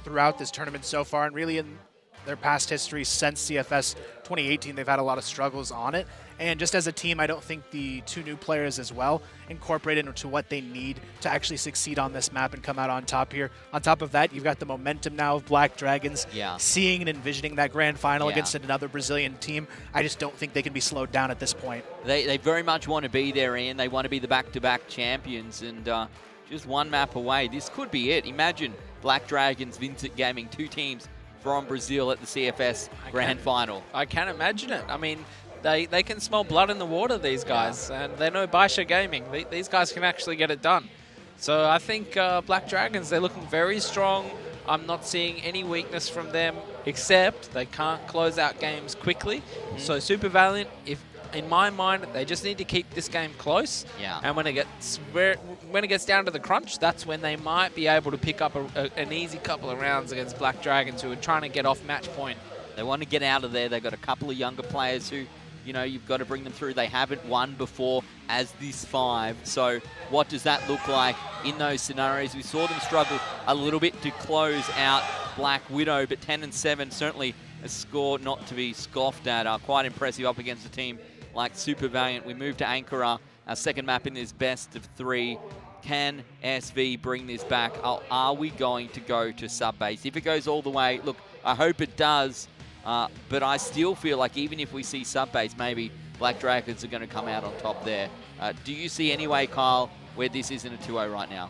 Speaker 2: throughout this tournament so far, and really in their past history since CFS 2018, they've had a lot of struggles on it. And just as a team, I don't think the two new players as well incorporated into what they need to actually succeed on this map and come out on top here. On top of that, you've got the momentum now of Black Dragons, seeing and envisioning that grand final against another Brazilian team. I just don't think they can be slowed down at this point.
Speaker 3: They very much want to be there, Ian. They want to be the back-to-back champions, and just one map away. This could be it. Imagine Black Dragons, Vincent Gaming, two teams from Brazil at the CFS Grand Final.
Speaker 1: I can imagine it. I mean, they can smell blood in the water, these guys, and they know Baisha Gaming. These guys can actually get it done. So I think Black Dragons, they're looking very strong. I'm not seeing any weakness from them, except they can't close out games quickly. So Super Valiant, in my mind, they just need to keep this game close. And when it gets down to the crunch, that's when they might be able to pick up an easy couple of rounds against Black Dragons, who are trying to get off match point.
Speaker 3: They want to get out of there. They've got a couple of younger players who, you know, you've got to bring them through. They haven't won before as this 5. So what does that look like in those scenarios? We saw them struggle a little bit to close out Black Widow, but 10-7 certainly a score not to be scoffed at. Quite impressive up against a team like Super Valiant. We move to Ankara, our second map in this best of 3. Can SV bring this back? Are we going to go to sub-base? If it goes all the way, look, I hope it does, but I still feel like even if we see sub-base, maybe Black Dragons are going to come out on top there. Do you see any way, Kyle, where this isn't a 2-0 right now?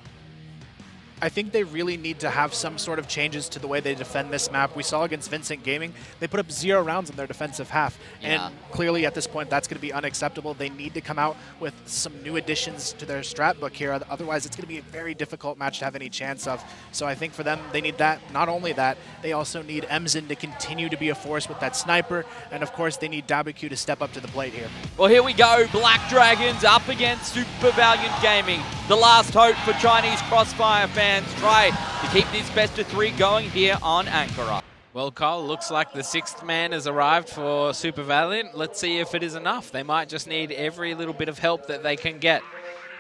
Speaker 2: I think they really need to have some sort of changes to the way they defend this map. We saw against Vincent Gaming, they put up 0 rounds in their defensive half. And clearly at this point, that's going to be unacceptable. They need to come out with some new additions to their strat book here. Otherwise, it's going to be a very difficult match to have any chance of. So I think for them, they need that. Not only that, they also need Emzen to continue to be a force with that sniper. And of course, they need WQ to step up to the plate here.
Speaker 3: Well, here we go. Black Dragons up against Super Valiant Gaming. The last hope for Chinese Crossfire fans. Try to keep this best of 3 going here on Ankara.
Speaker 1: Well, Kyle, looks like the 6th man has arrived for Super Valiant. Let's see if it is enough. They might just need every little bit of help that they can get.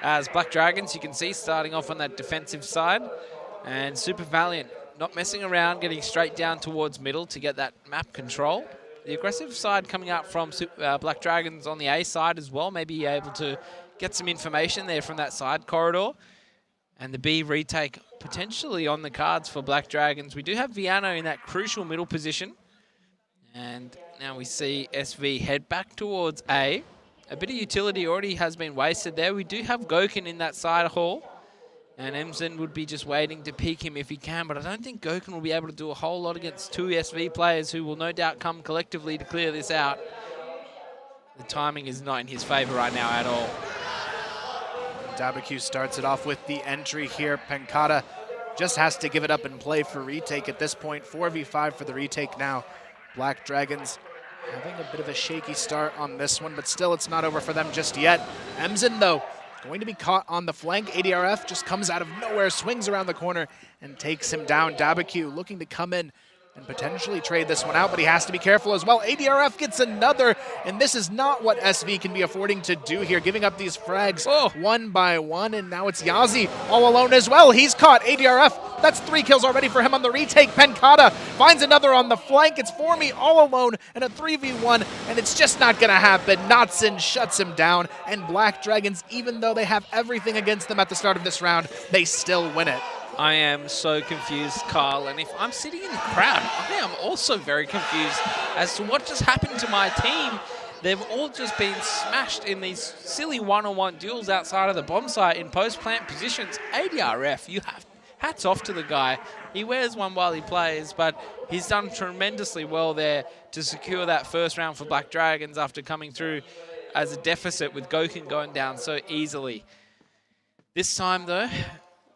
Speaker 1: As Black Dragons, you can see, starting off on that defensive side. And Super Valiant not messing around, getting straight down towards middle to get that map control. The aggressive side coming out from Black Dragons on the A side as well, maybe able to get some information there from that side corridor. And the B retake potentially on the cards for Black Dragons. We do have Viano in that crucial middle position. And now we see SV head back towards A. A bit of utility already has been wasted there. We do have Goken in that side hall. And Emzen would be just waiting to peek him if he can. But I don't think Goken will be able to do a whole lot against 2 SV players who will no doubt come collectively to clear this out. The timing is not in his favor right now at all.
Speaker 2: WQ starts it off with the entry here. Penkata just has to give it up and play for retake at this point. 4v5 for the retake now. Black Dragons having a bit of a shaky start on this one, but still it's not over for them just yet. Emzen, though, going to be caught on the flank. ADRF just comes out of nowhere, swings around the corner, and takes him down. WQ looking to come in and potentially trade this one out, but he has to be careful as well. ADRF gets another, and this is not what SV can be affording to do here, giving up these frags one by one, and now it's Yazi all alone as well. He's caught. ADRF, that's 3 kills already for him on the retake. Penkata finds another on the flank. It's Formy all alone and a 3v1, and it's just not going to happen. Natsun shuts him down, and Black Dragons, even though they have everything against them at the start of this round, they still win it.
Speaker 1: I am so confused, Kyle, and if I'm sitting in the crowd, I am also very confused as to what just happened to my team. They've all just been smashed in these silly one-on-one duels outside of the bomb site in post-plant positions. ADRF, you have hats off to the guy. He wears one while he plays, but he's done tremendously well there to secure that first round for Black Dragons after coming through as a deficit with Goken going down so easily. This time, though,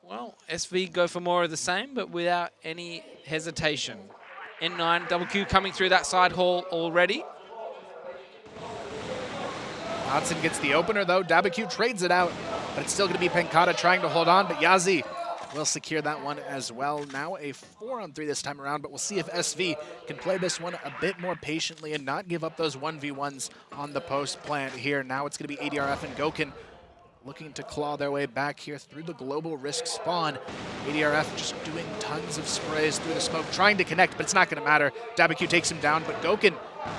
Speaker 1: well, SV go for more of the same, but without any hesitation. N9, WQ coming through that side hall already.
Speaker 2: Natsun gets the opener, though. WQ trades it out, but it's still going to be Penkata trying to hold on, but Yazi will secure that one as well. Now a 4-on-3 this time around, but we'll see if SV can play this one a bit more patiently and not give up those 1v1s on the post plant here. Now it's going to be ADRF and Gokin looking to claw their way back here through the global risk spawn. ADRF just doing tons of sprays through the smoke, trying to connect, but it's not going to matter. WQ takes him down, but Gokin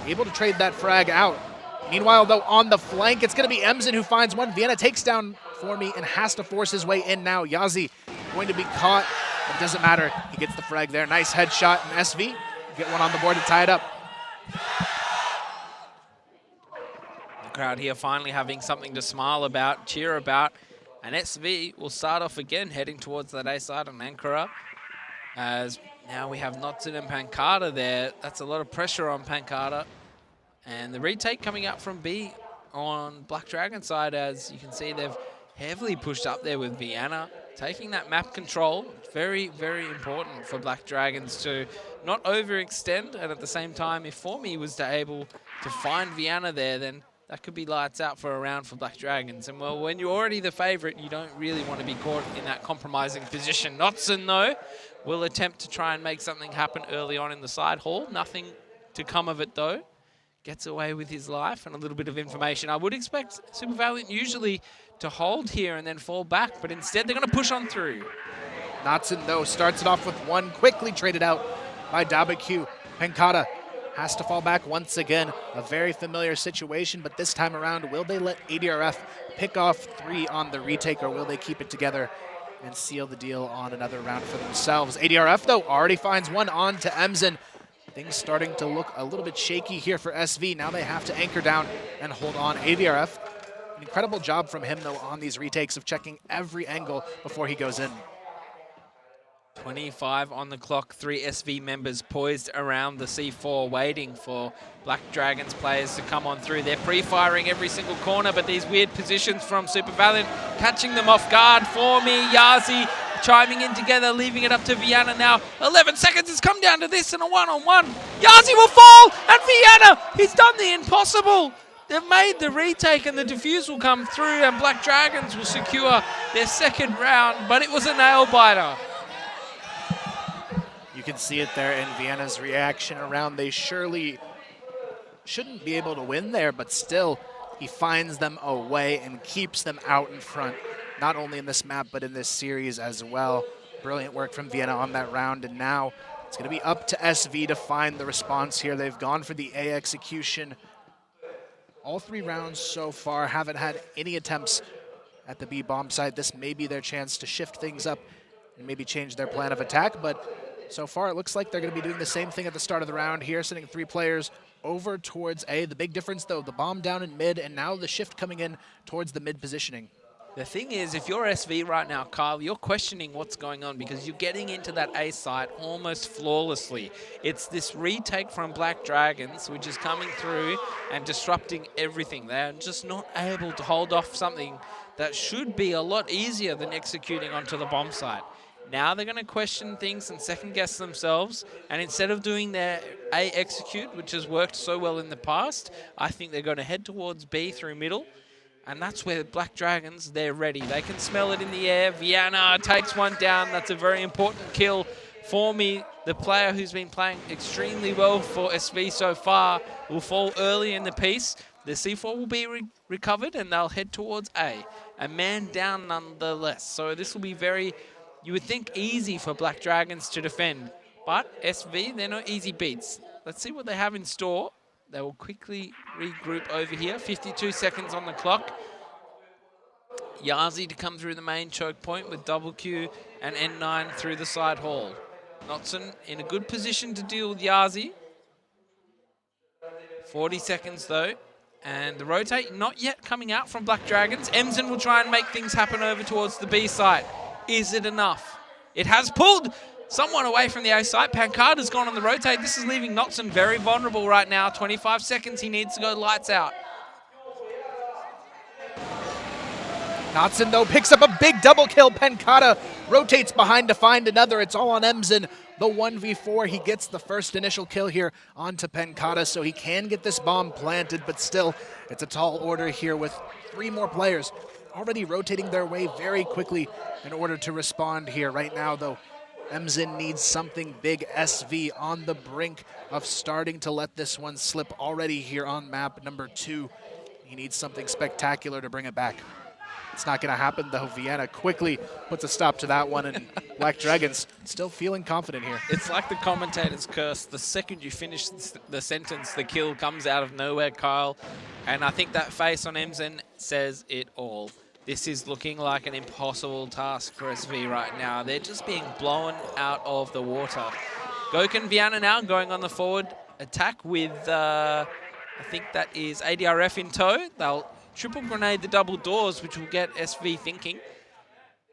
Speaker 2: able to trade that frag out. Meanwhile, though, on the flank, it's going to be Emzen who finds one. Vienna takes down Formy and has to force his way in now. Yazi going to be caught, but it doesn't matter. He gets the frag there. Nice headshot, and SV get one on the board to tie it up.
Speaker 1: The crowd here finally having something to smile about, cheer about, and SV will start off again heading towards that A side on Ankara, as now we have Notson and Pancada there. That's a lot of pressure on Pancada. And the retake coming up from B on Black Dragon side, as you can see they've heavily pushed up there with Vienna. Taking that map control, very, very important for Black Dragons to not overextend, and at the same time, if Formy was able to find Vienna there, then that could be lights out for a round for Black Dragons. And well, when you're already the favorite, you don't really want to be caught in that compromising position. Notson, though, will attempt to try and make something happen early on in the side hall. Nothing to come of it, though. Gets away with his life and a little bit of information. I would expect Super Valiant usually to hold here and then fall back, but instead they're going to push on through.
Speaker 2: Notson, though, starts it off with one, quickly traded out by WQ. Pancada has to fall back once again. A very familiar situation, but this time around, will they let ADRF pick off 3 on the retake, or will they keep it together and seal the deal on another round for themselves? ADRF, though, already finds one on to Emzen. Things starting to look a little bit shaky here for SV. Now they have to anchor down and hold on. ADRF, an incredible job from him, though, on these retakes of checking every angle before he goes in.
Speaker 1: 25 on the clock, 3 SV members poised around the C4 waiting for Black Dragons players to come on through. They're pre-firing every single corner, but these weird positions from Super Valiant catching them off guard. Formy, Yazi chiming in together, leaving it up to Vienna now. 11 seconds has come down to this in a one-on-one. Yazi will fall, and Vienna, he's done the impossible. They've made the retake and the defuse will come through, and Black Dragons will secure their second round, but it was a nail-biter.
Speaker 2: You can see it there in Vienna's reaction around. They surely shouldn't be able to win there, but still, he finds them away and keeps them out in front, not only in this map, but in this series as well. Brilliant work from Vienna on that round, and now it's going to be up to SV to find the response here. They've gone for the A execution. All 3 rounds so far haven't had any attempts at the B bomb side. This may be their chance to shift things up and maybe change their plan of attack, but so far, it looks like they're going to be doing the same thing at the start of the round here, sending 3 players over towards A. The big difference, though, the bomb down in mid, and now the shift coming in towards the mid positioning.
Speaker 1: The thing is, if you're SV right now, Kyle, you're questioning what's going on because you're getting into that A site almost flawlessly. It's this retake from Black Dragons, which is coming through and disrupting everything. They're just not able to hold off something that should be a lot easier than executing onto the bomb site. Now they're going to question things and second-guess themselves, and instead of doing their A execute, which has worked so well in the past, I think they're going to head towards B through middle, and that's where Black Dragons, they're ready. They can smell it in the air. Vienna takes one down. That's a very important kill for me. The player who's been playing extremely well for SV so far will fall early in the piece. The C4 will be recovered, and they'll head towards A. A man down nonetheless, so this will be very... you would think easy for Black Dragons to defend, but SV, they're not easy beats. Let's see what they have in store. They will quickly regroup over here. 52 seconds on the clock. Yazi to come through the main choke point with WQ and N9 through the side hall. Notson in a good position to deal with Yazi. 40 seconds though. And the rotate not yet coming out from Black Dragons. Emzen will try and make things happen over towards the B site. Is it enough? It has pulled someone away from the A site. Pancada's gone on the rotate. This is leaving Notson very vulnerable right now. 25 seconds. He needs to go lights out.
Speaker 2: Notson, though, picks up a big double kill. Pancada rotates behind to find another. It's all on Emzen. The 1v4, he gets the first initial kill here onto Pancada, so he can get this bomb planted, but still, it's a tall order here with 3 more players already rotating their way very quickly in order to respond here. Right now, though, Emzen needs something big. SV on the brink of starting to let this one slip already here on map number 2. He needs something spectacular to bring it back. It's not going to happen, though. Vienna quickly puts a stop to that one, and Black Dragons still feeling confident here.
Speaker 1: It's like the commentator's curse. The second you finish the sentence, the kill comes out of nowhere, Kyle. And I think that face on Emzen says it all. This is looking like an impossible task for SV right now. They're just being blown out of the water. Goken Vienna now going on the forward attack with, I think that is ADRF in tow. They'll triple grenade the double doors, which will get SV thinking.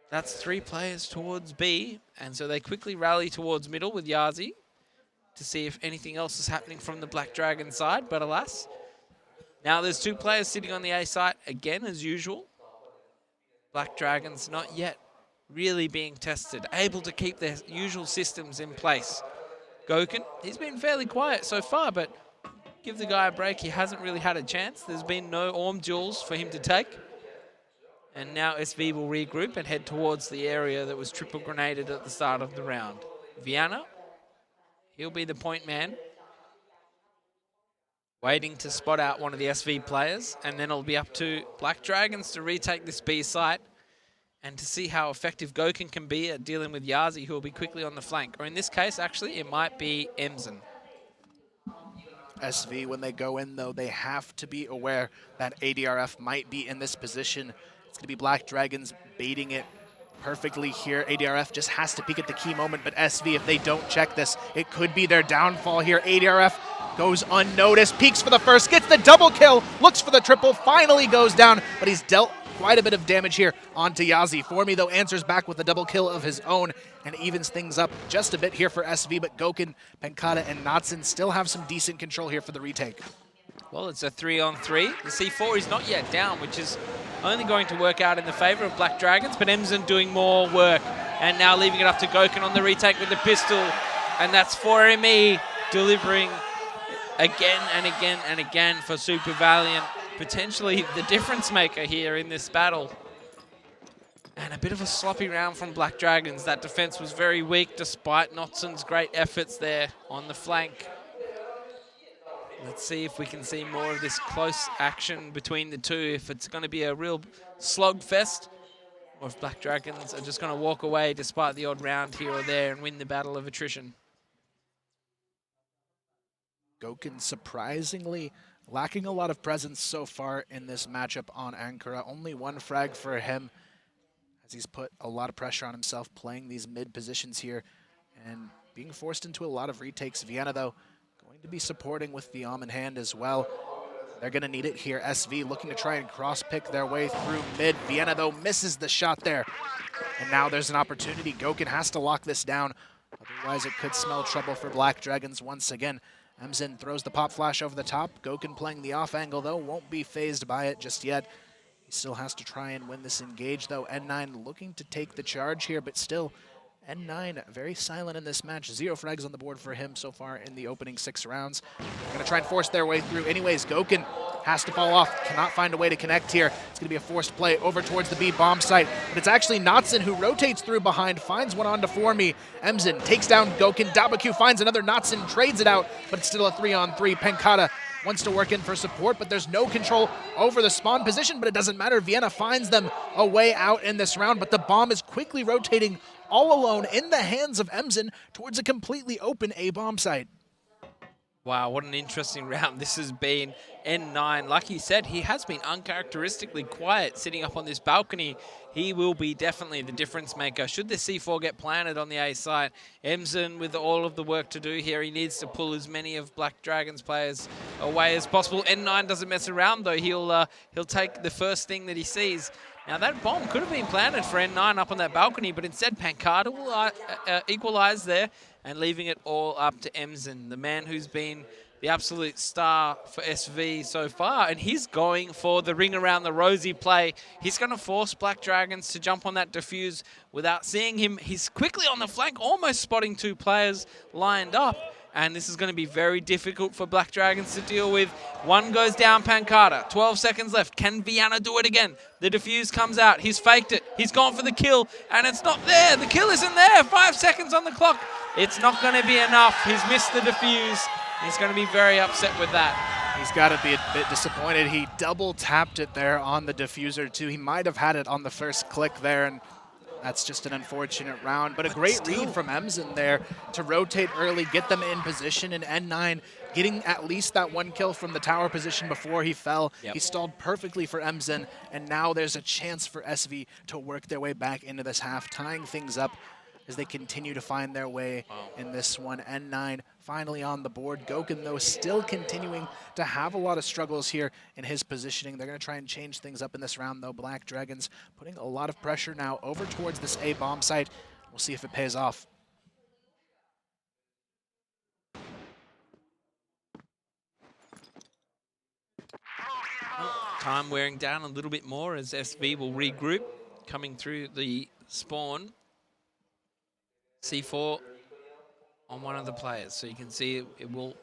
Speaker 1: That's 3 players towards B, and so they quickly rally towards middle with Yazi to see if anything else is happening from the Black Dragon side, but alas. Now there's 2 players sitting on the A site again as usual. Black Dragons not yet really being tested, able to keep their usual systems in place. Goken, he's been fairly quiet so far, but give the guy a break. He hasn't really had a chance. There's been no Orm duels for him to take. And now SV will regroup and head towards the area that was triple grenaded at the start of the round. Vienna, he'll be the point man, waiting to spot out one of the SV players, and then it'll be up to Black Dragons to retake this B site and to see how effective Goken can be at dealing with Yazi, who will be quickly on the flank. Or in this case, actually, it might be Emzen.
Speaker 2: SV, when they go in, though, they have to be aware that ADRF might be in this position. It's going to be Black Dragons baiting it perfectly here. ADRF just has to peek at the key moment, but SV, if they don't check this, it could be their downfall here. ADRF goes unnoticed, peeks for the first, gets the double kill, looks for the triple, finally goes down, but he's dealt quite a bit of damage here onto Yazi. Formi, though, answers back with a double kill of his own and evens things up just a bit here for SV, but Goken, Penkata, and Natsun still have some decent control here for the retake.
Speaker 1: Well, it's a 3-on-3. The C4 is not yet down, which is only going to work out in the favor of Black Dragons, but Emzen doing more work, and now leaving it up to Goken on the retake with the pistol, and that's 4ME delivering again and again and again for Super Valiant. Potentially the difference maker here in this battle. And a bit of a sloppy round from Black Dragons. That defense was very weak despite Notsun's great efforts there on the flank. Let's see if we can see more of this close action between the two, if it's going to be a real slugfest, or if Black Dragons are just going to walk away despite the odd round here or there and win the battle of attrition.
Speaker 2: Goken surprisingly lacking a lot of presence so far in this matchup on Ankara. Only 1 frag for him, as he's put a lot of pressure on himself playing these mid positions here and being forced into a lot of retakes. Vienna, though, going to be supporting with the Om in hand as well. They're going to need it here. SV looking to try and cross-pick their way through mid. Vienna, though, misses the shot there. And now there's an opportunity. Goken has to lock this down. Otherwise, it could smell trouble for Black Dragons once again. Emzen throws the pop flash over the top. Goken playing the off angle, though, won't be phased by it just yet. He still has to try and win this engage, though. N9 looking to take the charge here, but still, N9 very silent in this match. 0 frags on the board for him so far in the opening 6 rounds. They're going to try and force their way through. Anyways, Goken has to fall off, cannot find a way to connect here. It's going to be a forced play over towards the B bomb site, but it's actually Natsun who rotates through behind, finds one onto Formi. Emzen takes down Goken. Dabaku finds another Natsun, trades it out, but it's still a 3-on-3. Penkata wants to work in for support, but there's no control over the spawn position, but it doesn't matter. Vienna finds them a way out in this round, but the bomb is quickly rotating all alone in the hands of Emzen towards a completely open A bomb site.
Speaker 1: Wow, what an interesting round this has been. N9, like he said, he has been uncharacteristically quiet sitting up on this balcony. He will be definitely the difference maker. Should the C4 get planted on the A site, Emzen, with all of the work to do here, he needs to pull as many of Black Dragons players away as possible. N9 doesn't mess around, though. He'll take the first thing that he sees. Now, that bomb could have been planted for N9 up on that balcony, but instead Pankata will equalize there and leaving it all up to Emzen, the man who's been the absolute star for SV so far, and he's going for the ring around the rosy play. He's going to force Black Dragons to jump on that defuse without seeing him. He's quickly on the flank, almost spotting 2 players lined up, And this is going to be very difficult for Black Dragons to deal with. One goes down, Pancada. 12 seconds left. Can Viana do it again? The defuse comes out. He's faked it. He's gone for the kill, and it's not there. The kill isn't there. 5 seconds on the clock. It's not going to be enough. He's missed the defuse. He's going to be very upset with that.
Speaker 2: He's got to be a bit disappointed. He double tapped it there on the diffuser too. He might have had it on the first click there, and that's just an unfortunate round, but a great read from Emzen there to rotate early, get them in position, and N9 getting at least that one kill from the tower position before he fell. He stalled perfectly for Emzen, and now there's a chance for SV to work their way back into this half, tying things up as they continue to find their way in this one. N9 finally on the board. Goken, though, still continuing to have a lot of struggles here in his positioning. They're going to try and change things up in this round, though. Black Dragons putting a lot of pressure now over towards this A bomb site. We'll see if it pays off.
Speaker 1: Time wearing down a little bit more as SV will regroup, coming through the spawn. C4 on one of the players, so you can see it will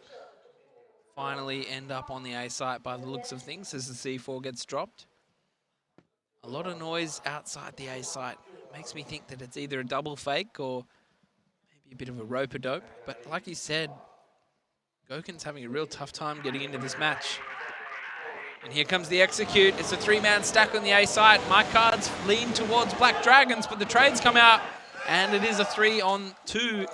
Speaker 1: finally end up on the A site by the looks of things as the C4 gets dropped. A lot of noise outside the A site. Makes me think that it's either a double fake or maybe a bit of a rope-a-dope, but like you said, Goken's having a real tough time getting into this match. And here comes the execute. It's a 3-man stack on the A site. My cards lean towards Black Dragons, but the trades come out. And it is a 3-on-2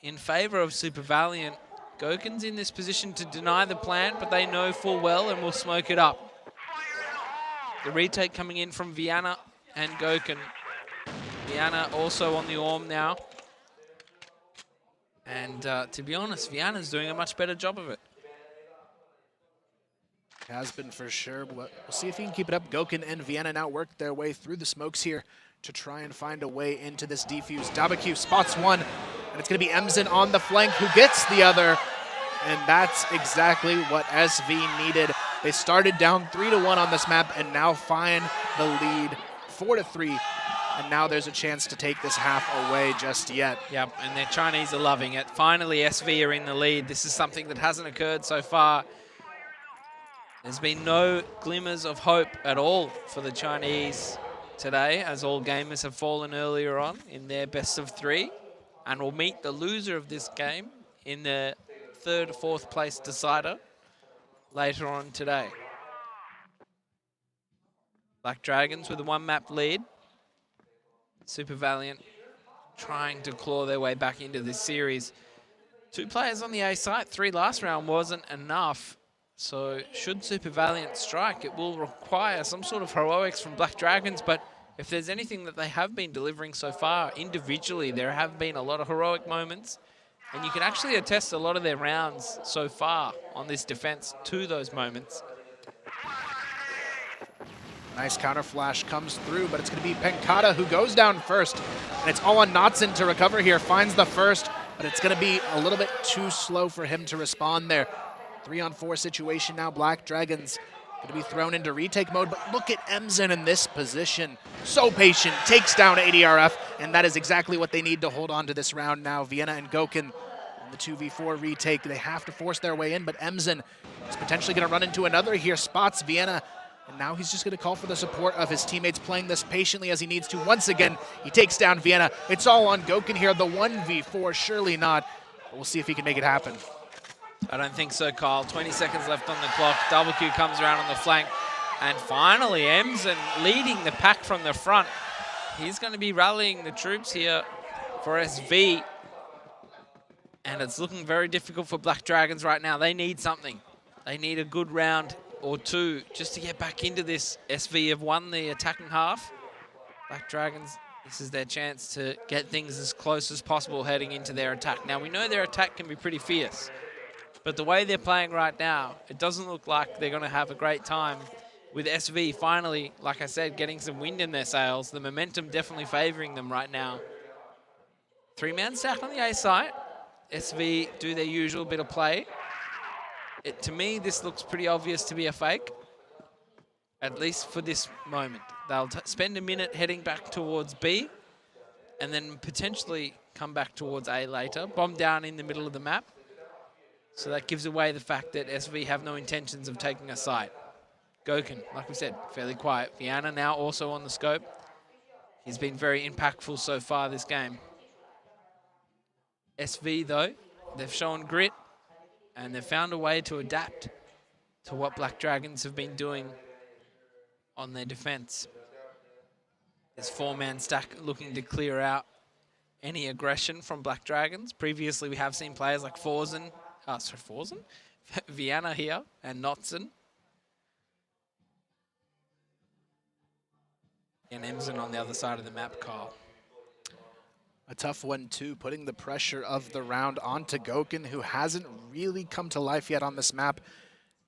Speaker 1: in favor of Super Valiant. Goken's in this position to deny the plant, but they know full well and will smoke it up. The retake coming in from Viana and Goken. Viana also on the Orm now. And to be honest, Viana's doing a much better job of it.
Speaker 2: Has been for sure, but we'll see if he can keep it up. Goken and Viana now work their way through the smokes here to try and find a way into this defuse. Dabaqu spots one, and it's going to be Emzen on the flank who gets the other, and that's exactly what SV needed. They started down 3-1 on this map and now find the lead 4-3, and now there's a chance to take this half away just yet.
Speaker 1: Yep, and their Chinese are loving it. Finally, SV are in the lead. This is something that hasn't occurred so far. There's been no glimmers of hope at all for the Chinese today, as all gamers have fallen earlier on in their best of 3, and will meet the loser of this game in the 3rd or 4th place decider later on today. Black Dragons with a 1-map lead. Super Valiant trying to claw their way back into this series. 2 players on the A site, 3 last round wasn't enough. So should Super Valiant strike, it will require some sort of heroics from Black Dragons, but if there's anything that they have been delivering so far, individually, there have been a lot of heroic moments, and you can actually attest a lot of their rounds so far on this defense to those moments.
Speaker 2: Nice counter flash comes through, but it's going to be Pancada who goes down first, and it's all on Knotson to recover here, finds the first, but it's going to be a little bit too slow for him to respond there. 3-on-4 situation now. Black Dragons going to be thrown into retake mode, but look at Emzen in this position. So patient, takes down ADRF, and that is exactly what they need to hold on to this round now. Viana and Goken on the 2v4 retake. They have to force their way in, but Emzen is potentially going to run into another here. Spots Viana, and now he's just going to call for the support of his teammates, playing this patiently as he needs to. Once again, he takes down Viana. It's all on Goken here. The 1v4, surely not. But we'll see if he can make it happen.
Speaker 1: I don't think so, Kyle. 20 seconds left on the clock. Double Q comes around on the flank. And finally, Emzen leading the pack from the front. He's going to be rallying the troops here for SV. And it's looking very difficult for Black Dragons right now. They need something. They need a good round or 2 just to get back into this. SV have won the attacking half. Black Dragons, this is their chance to get things as close as possible heading into their attack. Now, we know their attack can be pretty fierce. But the way they're playing right now, it doesn't look like they're going to have a great time with SV finally, like I said, getting some wind in their sails. The momentum definitely favoring them right now. 3-man stack on the A site. SV do their usual bit of play. To me, this looks pretty obvious to be a fake, at least for this moment. They'll spend a minute heading back towards B, and then potentially come back towards A later. Bomb down in the middle of the map. So that gives away the fact that SV have no intentions of taking a site. Goken, like we said, fairly quiet. Viana now also on the scope. He's been very impactful so far this game. SV, though, they've shown grit, and they've found a way to adapt to what Black Dragons have been doing on their defense. This four-man stack looking to clear out any aggression from Black Dragons. Previously, we have seen players like Viana here, and Notson. And Emson on the other side of the map, Kyle.
Speaker 2: A tough one, too, putting the pressure of the round onto Goken, who hasn't really come to life yet on this map.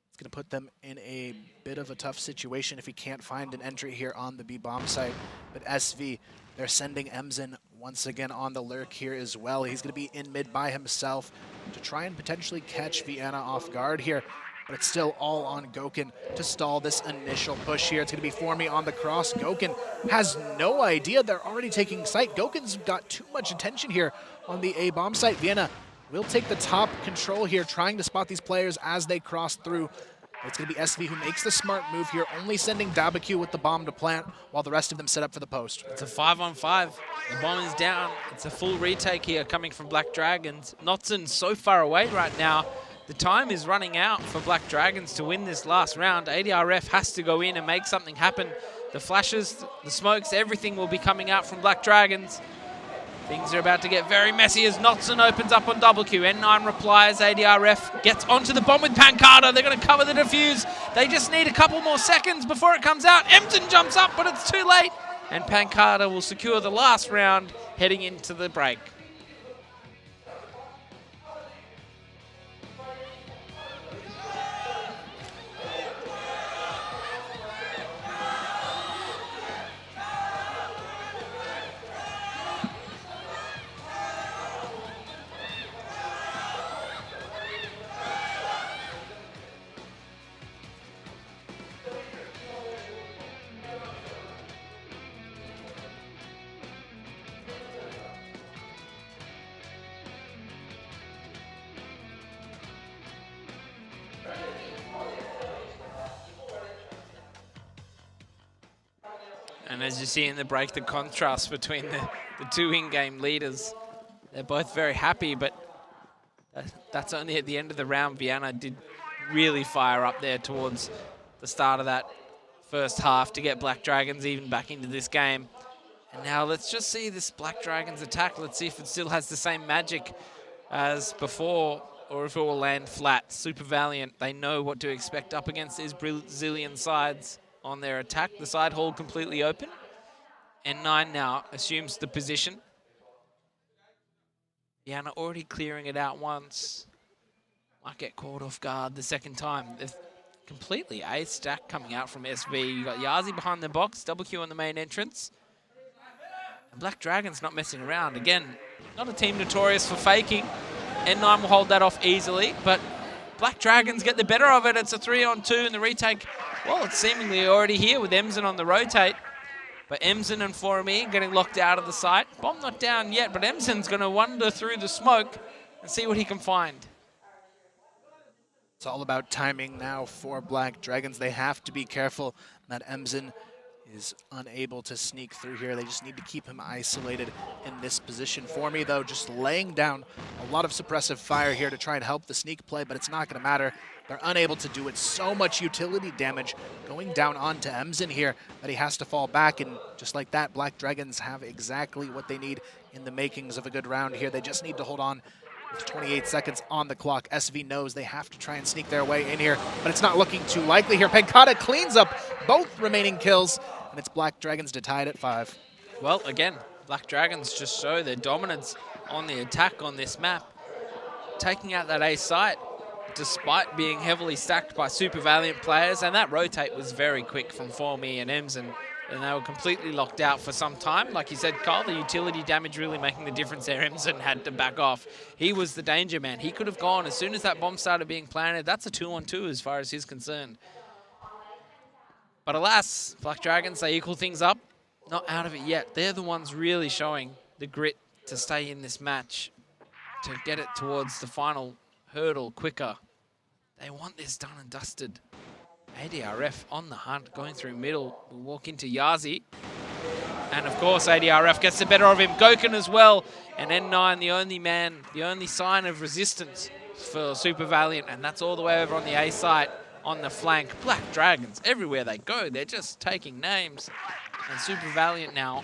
Speaker 2: It's going to put them in a bit of a tough situation if he can't find an entry here on the B-bomb site. But SV, they're sending Emson once again on the lurk here as well. He's going to be in mid by himself to try and potentially catch Viana off guard here. But it's still all on Goken to stall this initial push here. It's going to be Formy on the cross. Goken has no idea they're already taking site. Goken's got too much attention here on the A-bomb site. Viana will take the top control here, trying to spot these players as they cross through. It's going to be SV who makes the smart move here, only sending Dabaqu with the bomb to plant while the rest of them set up for the post.
Speaker 1: It's a 5-on-5. The bomb is down. It's a full retake here coming from Black Dragons. Notson's so far away right now. The time is running out for Black Dragons to win this last round. ADRF has to go in and make something happen. The flashes, the smokes, everything will be coming out from Black Dragons. Things are about to get very messy as Notson opens up on double Q. N9 replies, ADRF gets onto the bomb with Pancada. They're going to cover the defuse. They just need a couple more seconds before it comes out. Emson jumps up, but it's too late. And Pancada will secure the last round heading into the break. And as you see in the break, the contrast between the two in-game leaders, they're both very happy, but that's only at the end of the round. Viana did really fire up there towards the start of that first half to get Black Dragons even back into this game. And now let's just see this Black Dragons attack. Let's see if it still has the same magic as before, or if it will land flat. Super Valiant, they know what to expect up against these Brazilian sides. On their attack, the side hall completely open. N9 now assumes the position. Viana already clearing it out once. Might get caught off guard the second time. They've completely a stack coming out from SV. You got Yazi behind the box, double Q on the main entrance. And Black Dragon's not messing around. Again, not a team notorious for faking. N9 will hold that off easily, but Black Dragons get the better of it. It's a 3-on-2 in the retake. Well, it's seemingly already here with Emson on the rotate. But Emson and Formy getting locked out of the site. Bomb not down yet, but Emson's going to wander through the smoke and see what he can find.
Speaker 2: It's all about timing now for Black Dragons. They have to be careful that Emson is unable to sneak through here. They just need to keep him isolated in this position. Formy, though, just laying down a lot of suppressive fire here to try and help the sneak play, but it's not going to matter. They're unable to do it. So much utility damage going down onto Emson here that he has to fall back. And just like that, Black Dragons have exactly what they need in the makings of a good round here. They just need to hold on with 28 seconds on the clock. SV knows they have to try and sneak their way in here, but it's not looking too likely here. Pancada cleans up both remaining kills, and it's Black Dragons to tie it at 5.
Speaker 1: Well, again, Black Dragons just show their dominance on the attack on this map. Taking out that A site, despite being heavily stacked by Super Valiant players, and that rotate was very quick from Formy and Emson, and they were completely locked out for some time. Like you said, Kyle, the utility damage really making the difference there. Emson had to back off. He was the danger man. He could have gone as soon as that bomb started being planted. That's a 2-on-2 as far as he's concerned. But alas, Black Dragons, they equal things up. Not out of it yet. They're the ones really showing the grit to stay in this match, to get it towards the final hurdle quicker. They want this done and dusted. ADRF on the hunt, going through middle. We'll walk into Yazi. And of course, ADRF gets the better of him. Goken as well. And N9, the only man, the only sign of resistance for Super Valiant. And that's all the way over on the A site, on the flank. Black Dragons, everywhere they go, they're just taking names. And Super Valiant now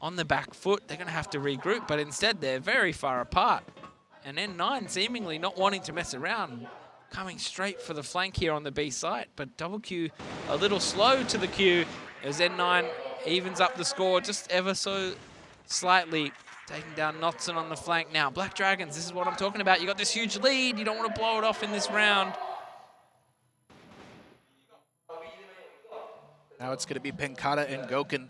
Speaker 1: on the back foot. They're going to have to regroup, but instead they're very far apart. And N9 seemingly not wanting to mess around, coming straight for the flank here on the B site. But Double Q a little slow to the queue as N9 evens up the score just ever so slightly, taking down Notson on the flank now. Black Dragons, this is what I'm talking about. You got this huge lead. You don't want to blow it off in this round.
Speaker 2: Now it's going to be Penkata and Goken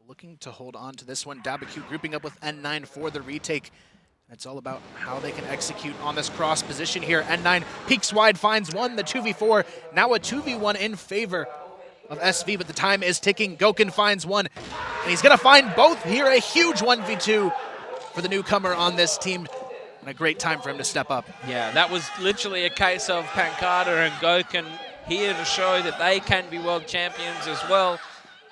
Speaker 2: looking to hold on to this one. Dabaku grouping up with N9 for the retake. It's all about how they can execute on this cross position here. N9 peeks wide, finds one, the 2v4. Now a 2v1 in favor of SV, but the time is ticking. Goken finds one, and he's going to find both here. A huge 1v2 for the newcomer on this team, and a great time for him to step up.
Speaker 1: Yeah, that was literally a case of Pankata and Goken here to show that they can be world champions as well.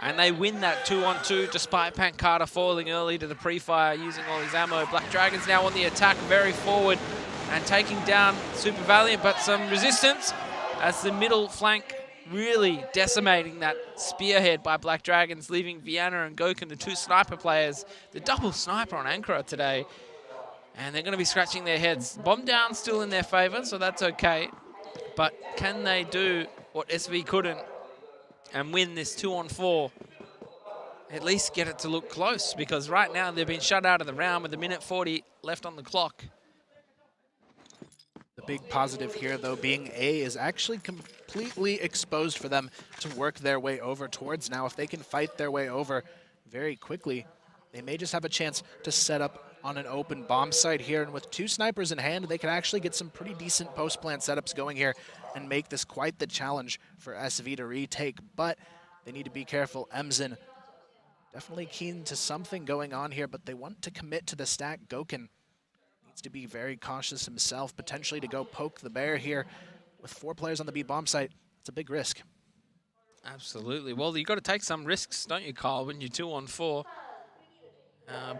Speaker 1: And they win that 2-on-2 despite Pankata falling early to the pre-fire, using all his ammo. Black Dragons now on the attack, very forward and taking down Super Valiant, but some resistance as the middle flank really decimating that spearhead by Black Dragons, leaving Vienna and Goken, the two sniper players, the double sniper on Ankara today. And they're going to be scratching their heads. Bomb down still in their favor, so that's okay. But can they do what SV couldn't and win this 2-on-4? At least get it to look close, because right now they've been shut out of the round with a minute 40 left on the clock.
Speaker 2: The big positive here, though, being A is actually completely exposed for them to work their way over towards now. If they can fight their way over very quickly, they may just have a chance to set up on an open bomb site here. And with two snipers in hand, they can actually get some pretty decent post-plant setups going here and make this quite the challenge for SV to retake. But they need to be careful. Emzen definitely keen to something going on here, but they want to commit to the stack. Goken needs to be very cautious himself, potentially to go poke the bear here. With 4 players on the B bomb site, it's a big risk.
Speaker 1: Absolutely. Well, you've got to take some risks, don't you, Kyle, when you're 2-on-4.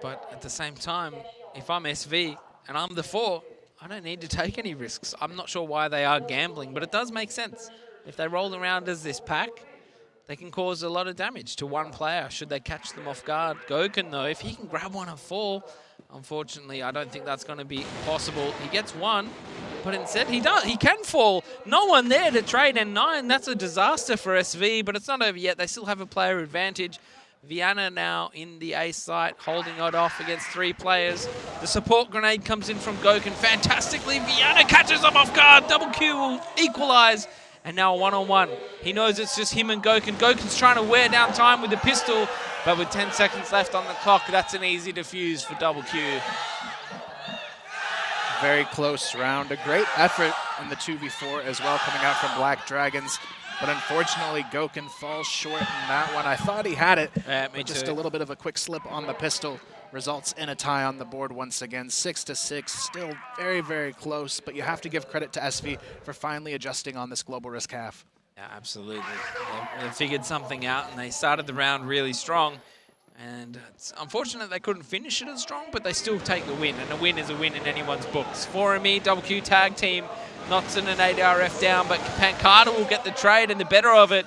Speaker 1: But at the same time, if I'm SV and I'm the 4, I don't need to take any risks. I'm not sure why they are gambling, but it does make sense. If they roll around as this pack, they can cause a lot of damage to one player should they catch them off guard. Goken, though, if he can grab one and fall, unfortunately, I don't think that's going to be possible. He gets one, but instead he does. He can fall. No one there to trade N9. That's a disaster for SV, but it's not over yet. They still have a player advantage. Vienna now in the A site, holding it off against 3 players. The support grenade comes in from Goken fantastically. Vienna catches him off guard. Double Q will equalize. And now a 1-on-1. He knows it's just him and Goken. Goken's trying to wear down time with the pistol, but with 10 seconds left on the clock, that's an easy defuse for Double Q.
Speaker 2: Very close round. A great effort in the 2v4 as well, coming out from Black Dragons. But unfortunately, Goken falls short in that one. I thought he had it, but just a little bit of a quick slip on the pistol results in a tie on the board once again. 6-6, still very, very close, but you have to give credit to SV for finally adjusting on this global risk half.
Speaker 1: Yeah, absolutely. They figured something out, and they started the round really strong. And it's unfortunate they couldn't finish it as strong, but they still take the win, and a win is a win in anyone's books. 4ME, Double Q tag team, Notson and ADRF down, but Pankata will get the trade and the better of it.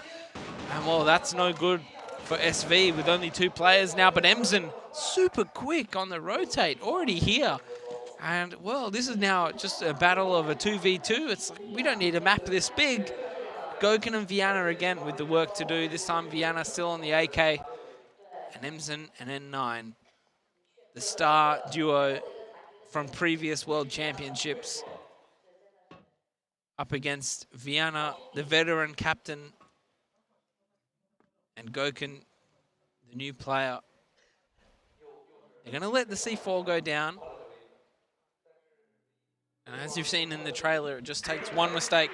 Speaker 1: And well, that's no good for SV with only 2 players now, but Emzen super quick on the rotate, already here. And well, this is now just a battle of a 2v2. It's like, we don't need a map this big. Goken and Vienna again with the work to do. This time Vienna still on the AK. And Emzen and N9, the star duo from previous World Championships, up against Vienna, the veteran captain, and Goken, the new player. They're going to let the C4 go down. And as you've seen in the trailer, it just takes one mistake.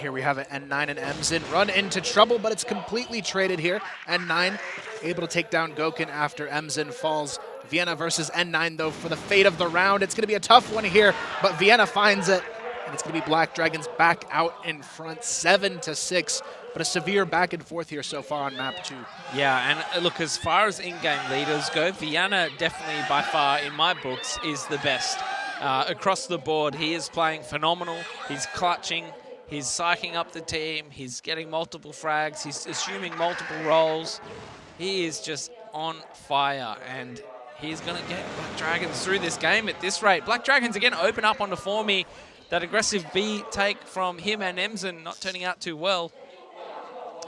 Speaker 2: Here we have it, N9 and Emzin run into trouble, but it's completely traded here. N9 able to take down Gokin after Emzin falls. Vienna versus N9 though for the fate of the round. It's going to be a tough one here, but Vienna finds it. And it's going to be Black Dragons back out in front, 7-6. But a severe back and forth here so far on map 2.
Speaker 1: Yeah, and look, as far as in-game leaders go, Vienna definitely by far, in my books, is the best. Across the board, he is playing phenomenal. He's clutching. He's psyching up the team. He's getting multiple frags. He's assuming multiple roles. He is just on fire, and he's going to get Black Dragons through this game at this rate. Black Dragons again open up onto Formy. That aggressive B take from him and Emzin not turning out too well.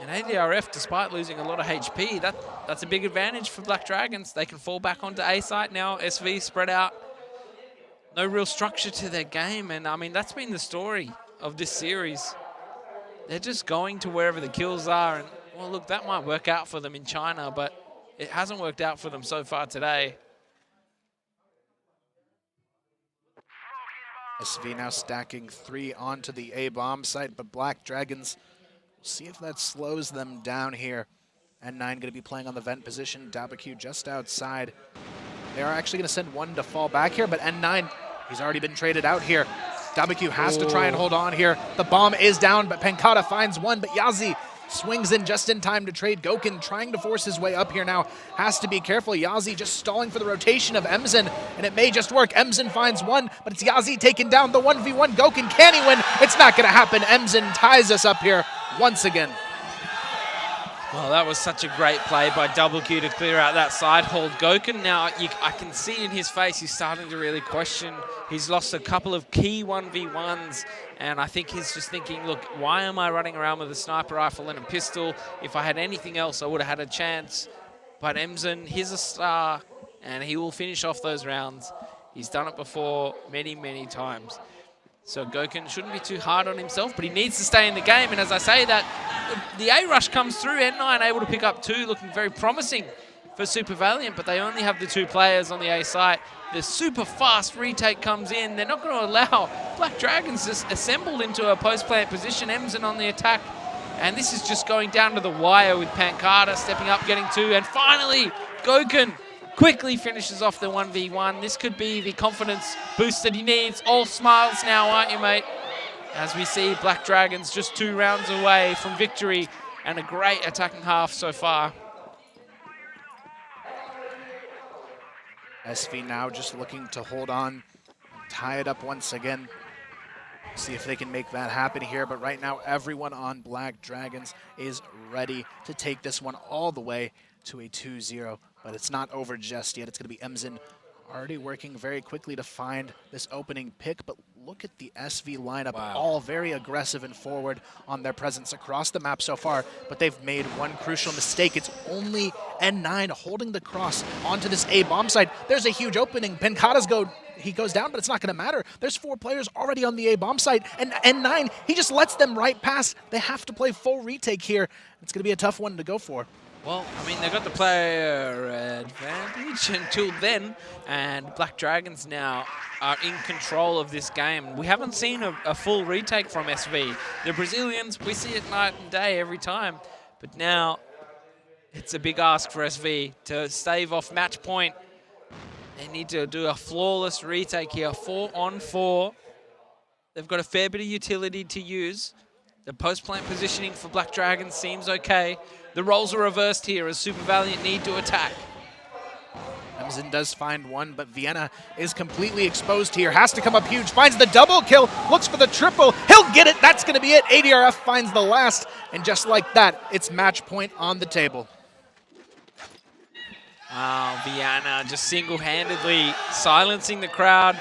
Speaker 1: And ADRF, despite losing a lot of HP, that's a big advantage for Black Dragons. They can fall back onto A site now. SV spread out. No real structure to their game. And, I mean, that's been the story of this series. They're just going to wherever the kills are. And, well, look, that might work out for them in China, but it hasn't worked out for them so far today.
Speaker 2: SV now stacking 3 onto the A-bomb site, but Black Dragons, we'll see if that slows them down here. N9 going to be playing on the vent position, WQ just outside. They are actually going to send one to fall back here, but N9, he's already been traded out here. WQ has to try and hold on here. The bomb is down, but Penkata finds one, but Yazi swings in just in time to trade. Gokin trying to force his way up here now. Has to be careful. Yazi just stalling for the rotation of Emzin, and it may just work. Emzin finds one, but it's Yazi taking down the 1v1. Gokin, can he win? It's not going to happen. Emzin ties us up here once again.
Speaker 1: Well, that was such a great play by WQ to clear out that side hold. Gokin now, I can see in his face, he's starting to really question. He's lost a couple of key 1v1s, and I think he's just thinking, look, why am I running around with a sniper rifle and a pistol? If I had anything else, I would have had a chance. But Emzin, he's a star, and he will finish off those rounds. He's done it before many, many times. So Gokin shouldn't be too hard on himself, but he needs to stay in the game. And as I say that, the A rush comes through. N9 able to pick up 2, looking very promising for Super Valiant, but they only have the 2 players on the A site. The super fast retake comes in. They're not going to allow Black Dragons just assembled into a post-plant position. Emzin on the attack. And this is just going down to the wire with Pankata stepping up, getting 2. And finally, Gokin quickly finishes off the 1v1. This could be the confidence boost that he needs. All smiles now, aren't you, mate? As we see Black Dragons just 2 rounds away from victory and a great attacking half so far.
Speaker 2: SV now just looking to hold on, tie it up once again. See if they can make that happen here, but right now everyone on Black Dragons is ready to take this one all the way to a 2-0. But it's not over just yet. It's going to be Emzin already working very quickly to find this opening pick. But look at the SV lineup, all very aggressive and forward on their presence across the map so far. But they've made one crucial mistake. It's only N9 holding the cross onto this A-bomb side. There's a huge opening. Penkata's he goes down, but it's not going to matter. There's 4 players already on the A-bomb site. And N9, he just lets them right past. They have to play full retake here. It's going to be a tough one to go for.
Speaker 1: Well, I mean, they've got the player advantage until then, and Black Dragons now are in control of this game. We haven't seen a full retake from SV. The Brazilians, we see it night and day every time, but now it's a big ask for SV to stave off match point. They need to do a flawless retake here, 4-on-4. They've got a fair bit of utility to use. The post-plant positioning for Black Dragons seems okay. The roles are reversed here as Super Valiant need to attack.
Speaker 2: Emzin does find one, but Vienna is completely exposed here. Has to come up huge, finds the double kill, looks for the triple. He'll get it, that's going to be it. ADRF finds the last, and just like that, it's match point on the table.
Speaker 1: Oh, Vienna just single-handedly silencing the crowd.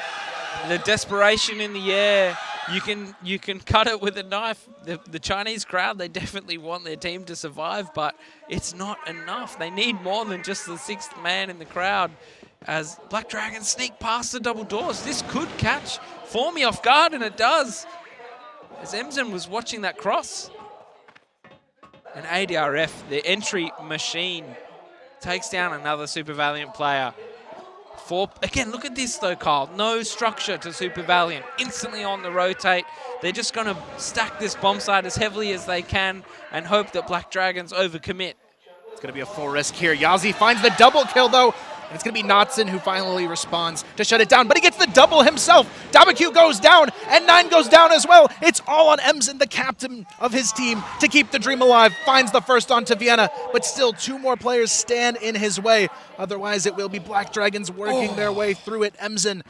Speaker 1: The desperation in the air. You can cut it with a knife. The Chinese crowd, they definitely want their team to survive, but it's not enough. They need more than just the 6th man in the crowd. As Black Dragons sneak past the double doors, this could catch Formy off guard, and it does. As Emzin was watching that cross. And ADRF, the entry machine, takes down another Super Valiant player. Again, look at this though, Kyle. No structure to Super Valiant. Instantly on the rotate. They're just going to stack this bomb site as heavily as they can and hope that Black Dragons overcommit.
Speaker 2: It's going to be a full risk here. Yazi finds the double kill, though. And it's going to be Knotson who finally responds to shut it down. But he gets the double himself. Dabaqu goes down, and 9 goes down as well. It's all on Emzen, the captain of his team, to keep the dream alive. Finds the first onto Vienna, but still 2 more players stand in his way. Otherwise, it will be Black Dragons working their way through it. Emzen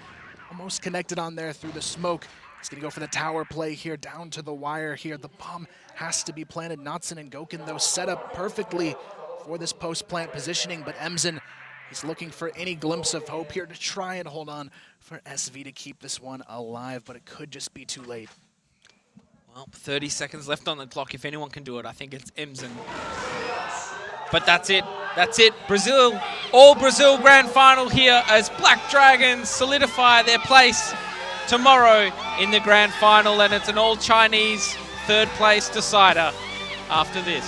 Speaker 2: almost connected on there through the smoke. He's going to go for the tower play here, down to the wire here. The bomb has to be planted. Knotson and Goken, though, set up perfectly for this post-plant positioning, but Emzen, he's looking for any glimpse of hope here to try and hold on for SV to keep this one alive, but it could just be too late.
Speaker 1: Well, 30 seconds left on the clock. If anyone can do it, I think it's Emzen. But that's it. That's it. Brazil, all Brazil grand final here as Black Dragons solidify their place tomorrow in the grand final, and it's an all Chinese third place decider after this.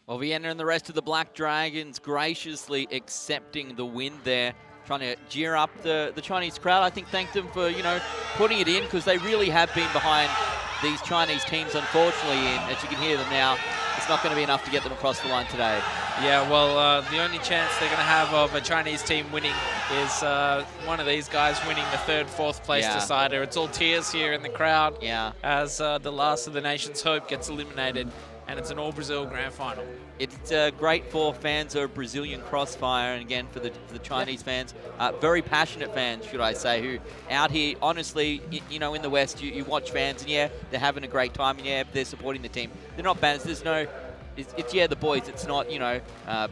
Speaker 3: Well, Vienna and the rest of the Black Dragons graciously accepting the win there, trying to cheer up the Chinese crowd. I think thank them for, putting it in, because they really have been behind these Chinese teams, unfortunately, and as you can hear them now, it's not going to be enough to get them across the line today.
Speaker 1: Yeah, well, the only chance they're going to have of a Chinese team winning is one of these guys winning the third, fourth place decider. It's all tears here in the crowd as the last of the nation's hope gets eliminated, and it's an all-Brazil grand final.
Speaker 3: It's great for fans of Brazilian Crossfire, and again for the Chinese fans, very passionate fans, should I say, who out here, honestly, in the West, you watch fans, and they're having a great time, and they're supporting the team. They're not banners. There's no it's yeah, the boys. It's not, you know,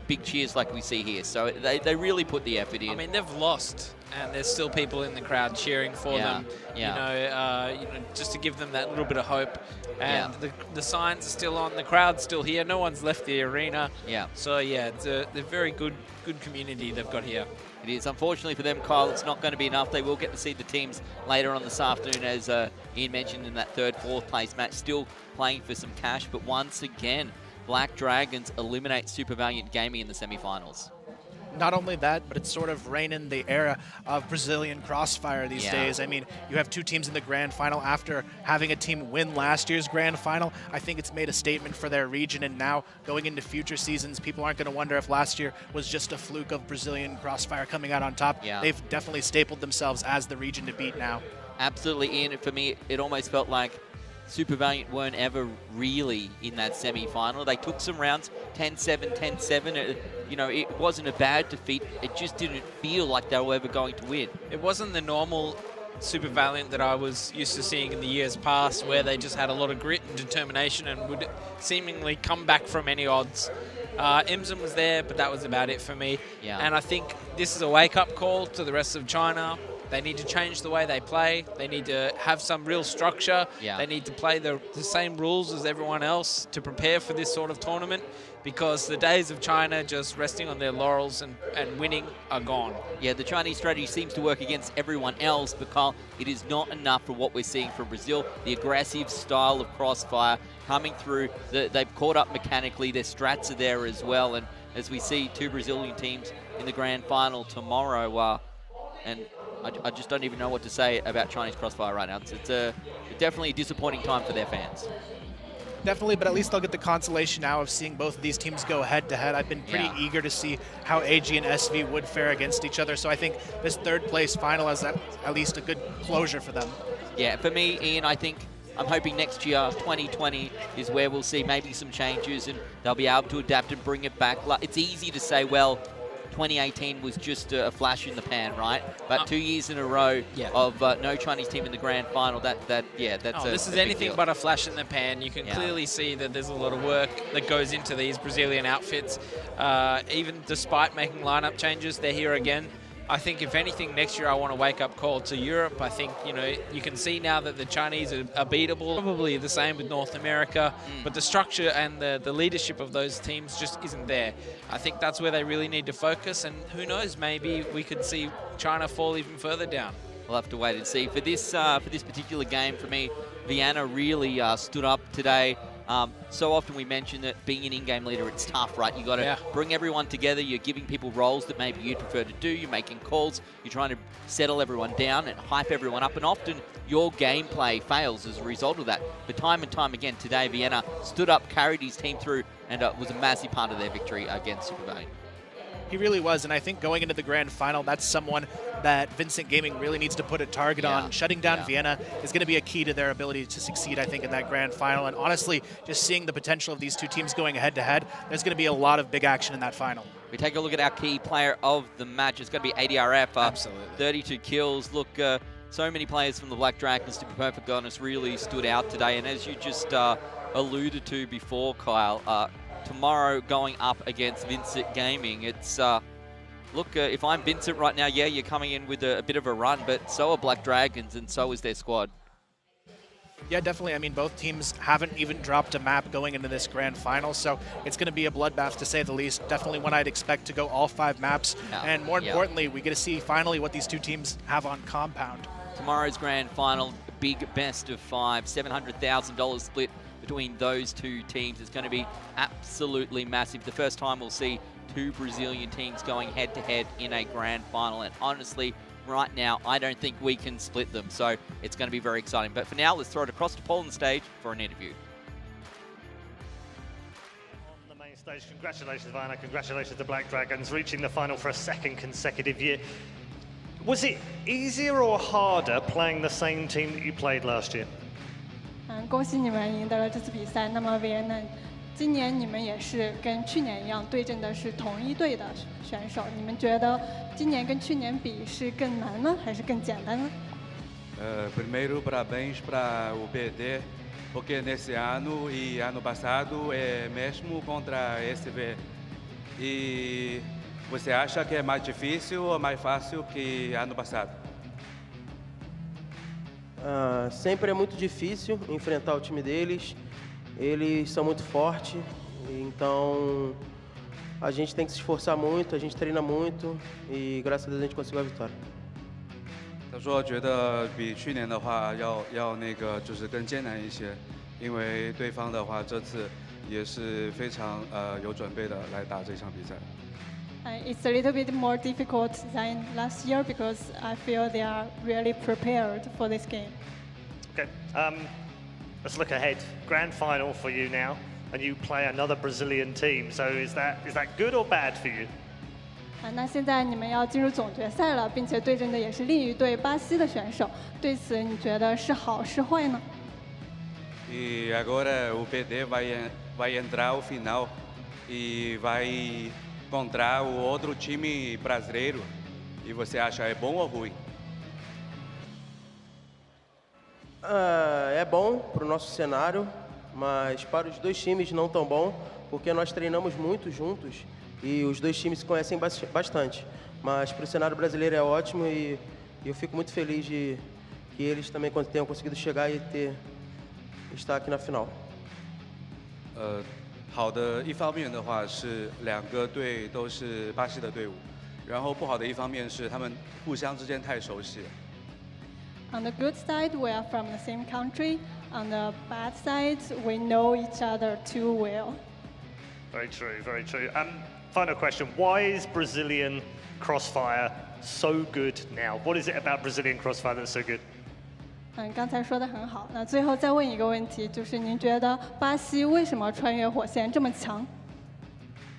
Speaker 3: big cheers like we see here. So they really put the effort in.
Speaker 1: I mean, they've lost, and there's still people in the crowd cheering for them.
Speaker 3: Yeah.
Speaker 1: You know, just to give them that little bit of hope. And the signs are still on. The crowd's still here. No one's left the arena.
Speaker 3: Yeah.
Speaker 1: So yeah, it's a very good community they've got here.
Speaker 3: It is. Unfortunately for them, Kyle, it's not going to be enough. They will get to see the teams later on this afternoon, as Ian mentioned, in that third, fourth place match, still playing for some cash. But once again, Black Dragons eliminate Super Valiant Gaming in the semi-finals.
Speaker 2: Not only that, but it's sort of reigning the era of Brazilian Crossfire these days. I mean, you have two teams in the grand final after having a team win last year's grand final. I think it's made a statement for their region, and now going into future seasons, people aren't going to wonder if last year was just a fluke of Brazilian Crossfire coming out on top.
Speaker 3: Yeah.
Speaker 2: They've definitely stapled themselves as the region to beat now.
Speaker 3: Absolutely, Ian. For me, it almost felt like Super Valiant weren't ever really in that semi-final. They took some rounds, 10-7, 10-7. You know, it wasn't a bad defeat. It just didn't feel like they were ever going to win.
Speaker 1: It wasn't the normal Super Valiant that I was used to seeing in the years past, where they just had a lot of grit and determination and would seemingly come back from any odds. Imsen was there, but that was about it for me.
Speaker 3: Yeah.
Speaker 1: And I think this is a wake-up call to the rest of China. They need to change the way they play. They need to have some real structure.
Speaker 3: Yeah.
Speaker 1: They need to play the same rules as everyone else to prepare for this sort of tournament, because the days of China just resting on their laurels and winning are gone.
Speaker 3: Yeah, the Chinese strategy seems to work against everyone else, but Kyle, it is not enough for what we're seeing from Brazil. The aggressive style of Crossfire coming through, they've caught up mechanically. Their strats are there as well. And as we see two Brazilian teams in the grand final tomorrow, and I just don't even know what to say about Chinese Crossfire right now. It's definitely a disappointing time for their fans.
Speaker 2: Definitely, but at least they'll get the consolation now of seeing both of these teams go head-to-head. I've been pretty eager to see how AG and SV would fare against each other, so I think this third-place final is at least a good closure for them.
Speaker 3: Yeah, for me, Ian, I'm hoping next year, 2020, is where we'll see maybe some changes and they'll be able to adapt and bring it back. It's easy to say, well, 2018 was just a flash in the pan, right? But 2 years in a row of no Chinese team in the grand final, that's
Speaker 1: this is anything but a flash in the pan. You can clearly see that there's a lot of work that goes into these Brazilian outfits. Even despite making lineup changes, they're here again. I think if anything, next year I want a wake-up call to Europe. I think, you know, you can see now that the Chinese are beatable. Probably the same with North America, but the structure and the leadership of those teams just isn't there. I think that's where they really need to focus, and who knows, maybe we could see China fall even further down.
Speaker 3: We'll have to wait and see. For this particular game, for me, Vienna really stood up today. So often we mention that being an in-game leader, it's tough, right? You got to bring everyone together. You're giving people roles that maybe you'd prefer to do. You're making calls. You're trying to settle everyone down and hype everyone up. And often your gameplay fails as a result of that. But time and time again today, Vienna stood up, carried his team through, and was a massive part of their victory against Super Valiant.
Speaker 2: He really was, and I think going into the grand final, that's someone that Vincent Gaming really needs to put a target on. Shutting down Vienna is going to be a key to their ability to succeed, I think, in that grand final. And honestly, just seeing the potential of these two teams going head-to-head, there's going to be a lot of big action in that final.
Speaker 3: We take a look at our key player of the match. It's going to be ADRF.
Speaker 1: Absolutely.
Speaker 3: 32 kills. Look, so many players from the Black Dragons, to be perfectly honest, really stood out today. And as you just alluded to before, Kyle, tomorrow going up against Vincent Gaming, it's look, if I'm Vincent right now, yeah, you're coming in with a bit of a run, but so are Black Dragons and so is their squad.
Speaker 2: Yeah, definitely. I mean, both teams haven't even dropped a map going into this grand final, so it's going to be a bloodbath to say the least. Definitely one I'd expect to go all 5 maps, and more importantly, we get to see finally what these two teams have on compound.
Speaker 3: Tomorrow's grand final, big best of 5, $700,000 split between those two teams. It's going to be absolutely massive. The first time we'll see two Brazilian teams going head-to-head in a grand final, and honestly, right now, I don't think we can split them, so it's going to be very exciting. But for now, let's throw it across to Paul on stage for an interview.
Speaker 8: On the main stage, congratulations, Vienna, congratulations to Black Dragons, reaching the final for a second consecutive year. Was it easier or harder playing the same team that you played last year?
Speaker 9: 恭喜你们赢得了这次比赛。那么维也纳，今年你们也是跟去年一样对阵的是同一队的选手。你们觉得今年跟去年比是更难呢，还是更简单呢？
Speaker 10: Primeiro, parabéns para o BD porque nesse ano e ano passado é mesmo contra a SV. E você acha que é mais difícil ou mais fácil que ano passado?
Speaker 11: Sempre é muito difícil enfrentar o time deles. Eles são muito fortes, então a gente tem que se esforçar muito, a gente treina muito e graças a Deus a gente conseguiu a vitória.
Speaker 10: 他说觉得比去年的话要那个就是更艰难一些，因为对方的话这次也是非常有准备的来打这场比赛。
Speaker 9: It's a little bit more difficult than last year because I feel they are really prepared for this game.
Speaker 8: Okay, let's look ahead. Grand final for you now, and you play another Brazilian team. So is that good or bad for you?
Speaker 9: 那现在你们要进入总决赛了，并且对阵的也是另一队巴西的选手，对此你觉得是好是坏呢？
Speaker 10: E agora o PD vai entrar ao final e vai encontrar o outro time brasileiro. E você acha é bom ou ruim?
Speaker 11: É bom para o nosso cenário, mas para os dois times não tão bom, porque nós treinamos muito juntos e os dois times se conhecem bastante. Mas para o cenário brasileiro é ótimo e eu fico muito feliz de que eles também tenham conseguido chegar e estar aqui na final.
Speaker 10: 好的一方面的话是两个队都是巴西的队伍，然后不好的一方面是他们互相之间太熟悉了。
Speaker 9: On the good side, we are from the same country. On the bad side, we know each other too well.
Speaker 8: Very true, very true. Final question, why is Brazilian Crossfire so good now? What is it about Brazilian Crossfire that's so good?
Speaker 9: 刚才说的很好。那最后再问一个问题，就是您觉得巴西为什么穿越火线这么强？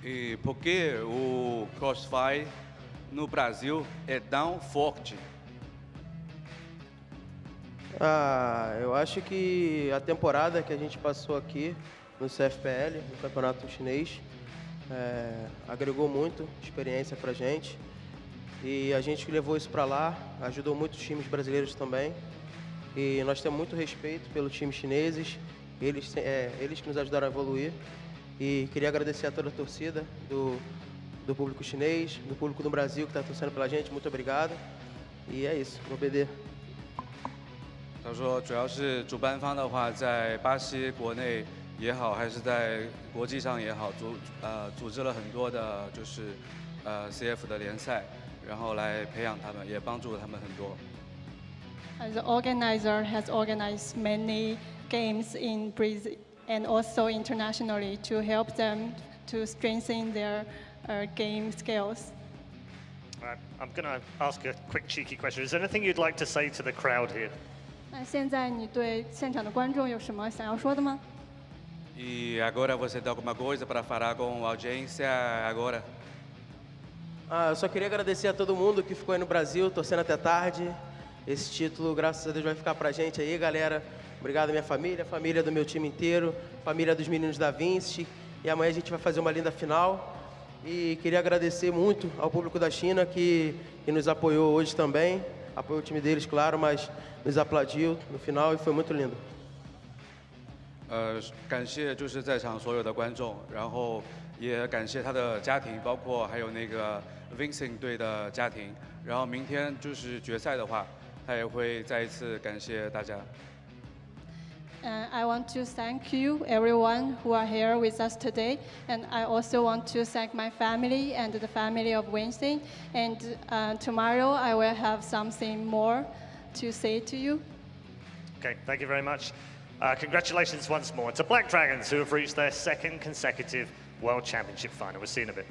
Speaker 10: E por que o Crossfire no Brasil é tão forte?
Speaker 11: Eu acho que a temporada que a gente passou aqui no CFPL, no campeonato chinês, agregou muito experiência para a gente e a gente levou isso para lá, ajudou muitos times brasileiros também e nós temos muito respeito pelos times chineses, eles que nos ajudaram a evoluir e queria agradecer a toda a torcida do público chinês, do público do Brasil que está torcendo pela gente, muito obrigado e é isso, vou perder.
Speaker 10: 他说，主要是主办方的话，在巴西国内也好，还是在国际上也好，组织了很多的，就是CF 的联赛，然后来培养他们，也帮助他们很多。
Speaker 9: The organizer has organized many games in Brazil and also internationally to help them to strengthen their game skills.
Speaker 8: I'm going to ask a quick cheeky question. Is there anything you'd like to say to the crowd here?
Speaker 9: 那现在你对现场的观众有什么想要说的吗？
Speaker 10: E agora você tem alguma coisa para falar com a audiência agora?
Speaker 11: Eu só queria agradecer a todo mundo que ficou aí no Brasil, torcendo até tarde. Esse título, graças a Deus, vai ficar pra gente aí, galera. Obrigado, minha família, família do meu time inteiro, família dos meninos da Vinci. E amanhã a gente vai fazer uma linda final. E queria agradecer muito ao público da China que nos apoiou hoje também. Apoiou o time deles, claro, mas nos aplaudiu no final e foi muito lindo.
Speaker 10: 感谢就是在场所有的观众，然后也感谢他的家庭，包括还有那个 Vincent 队的家庭。然后明天就是决赛的话，他也会再一次感谢大家。
Speaker 9: I want to thank you, everyone who are here with us today, and I also want to thank my family and the family of Winston. And tomorrow I will have something more to say to you.
Speaker 8: Okay, thank you very much. Congratulations once more to Black Dragons, who have reached their second consecutive World Championship final. We'll see you in a bit.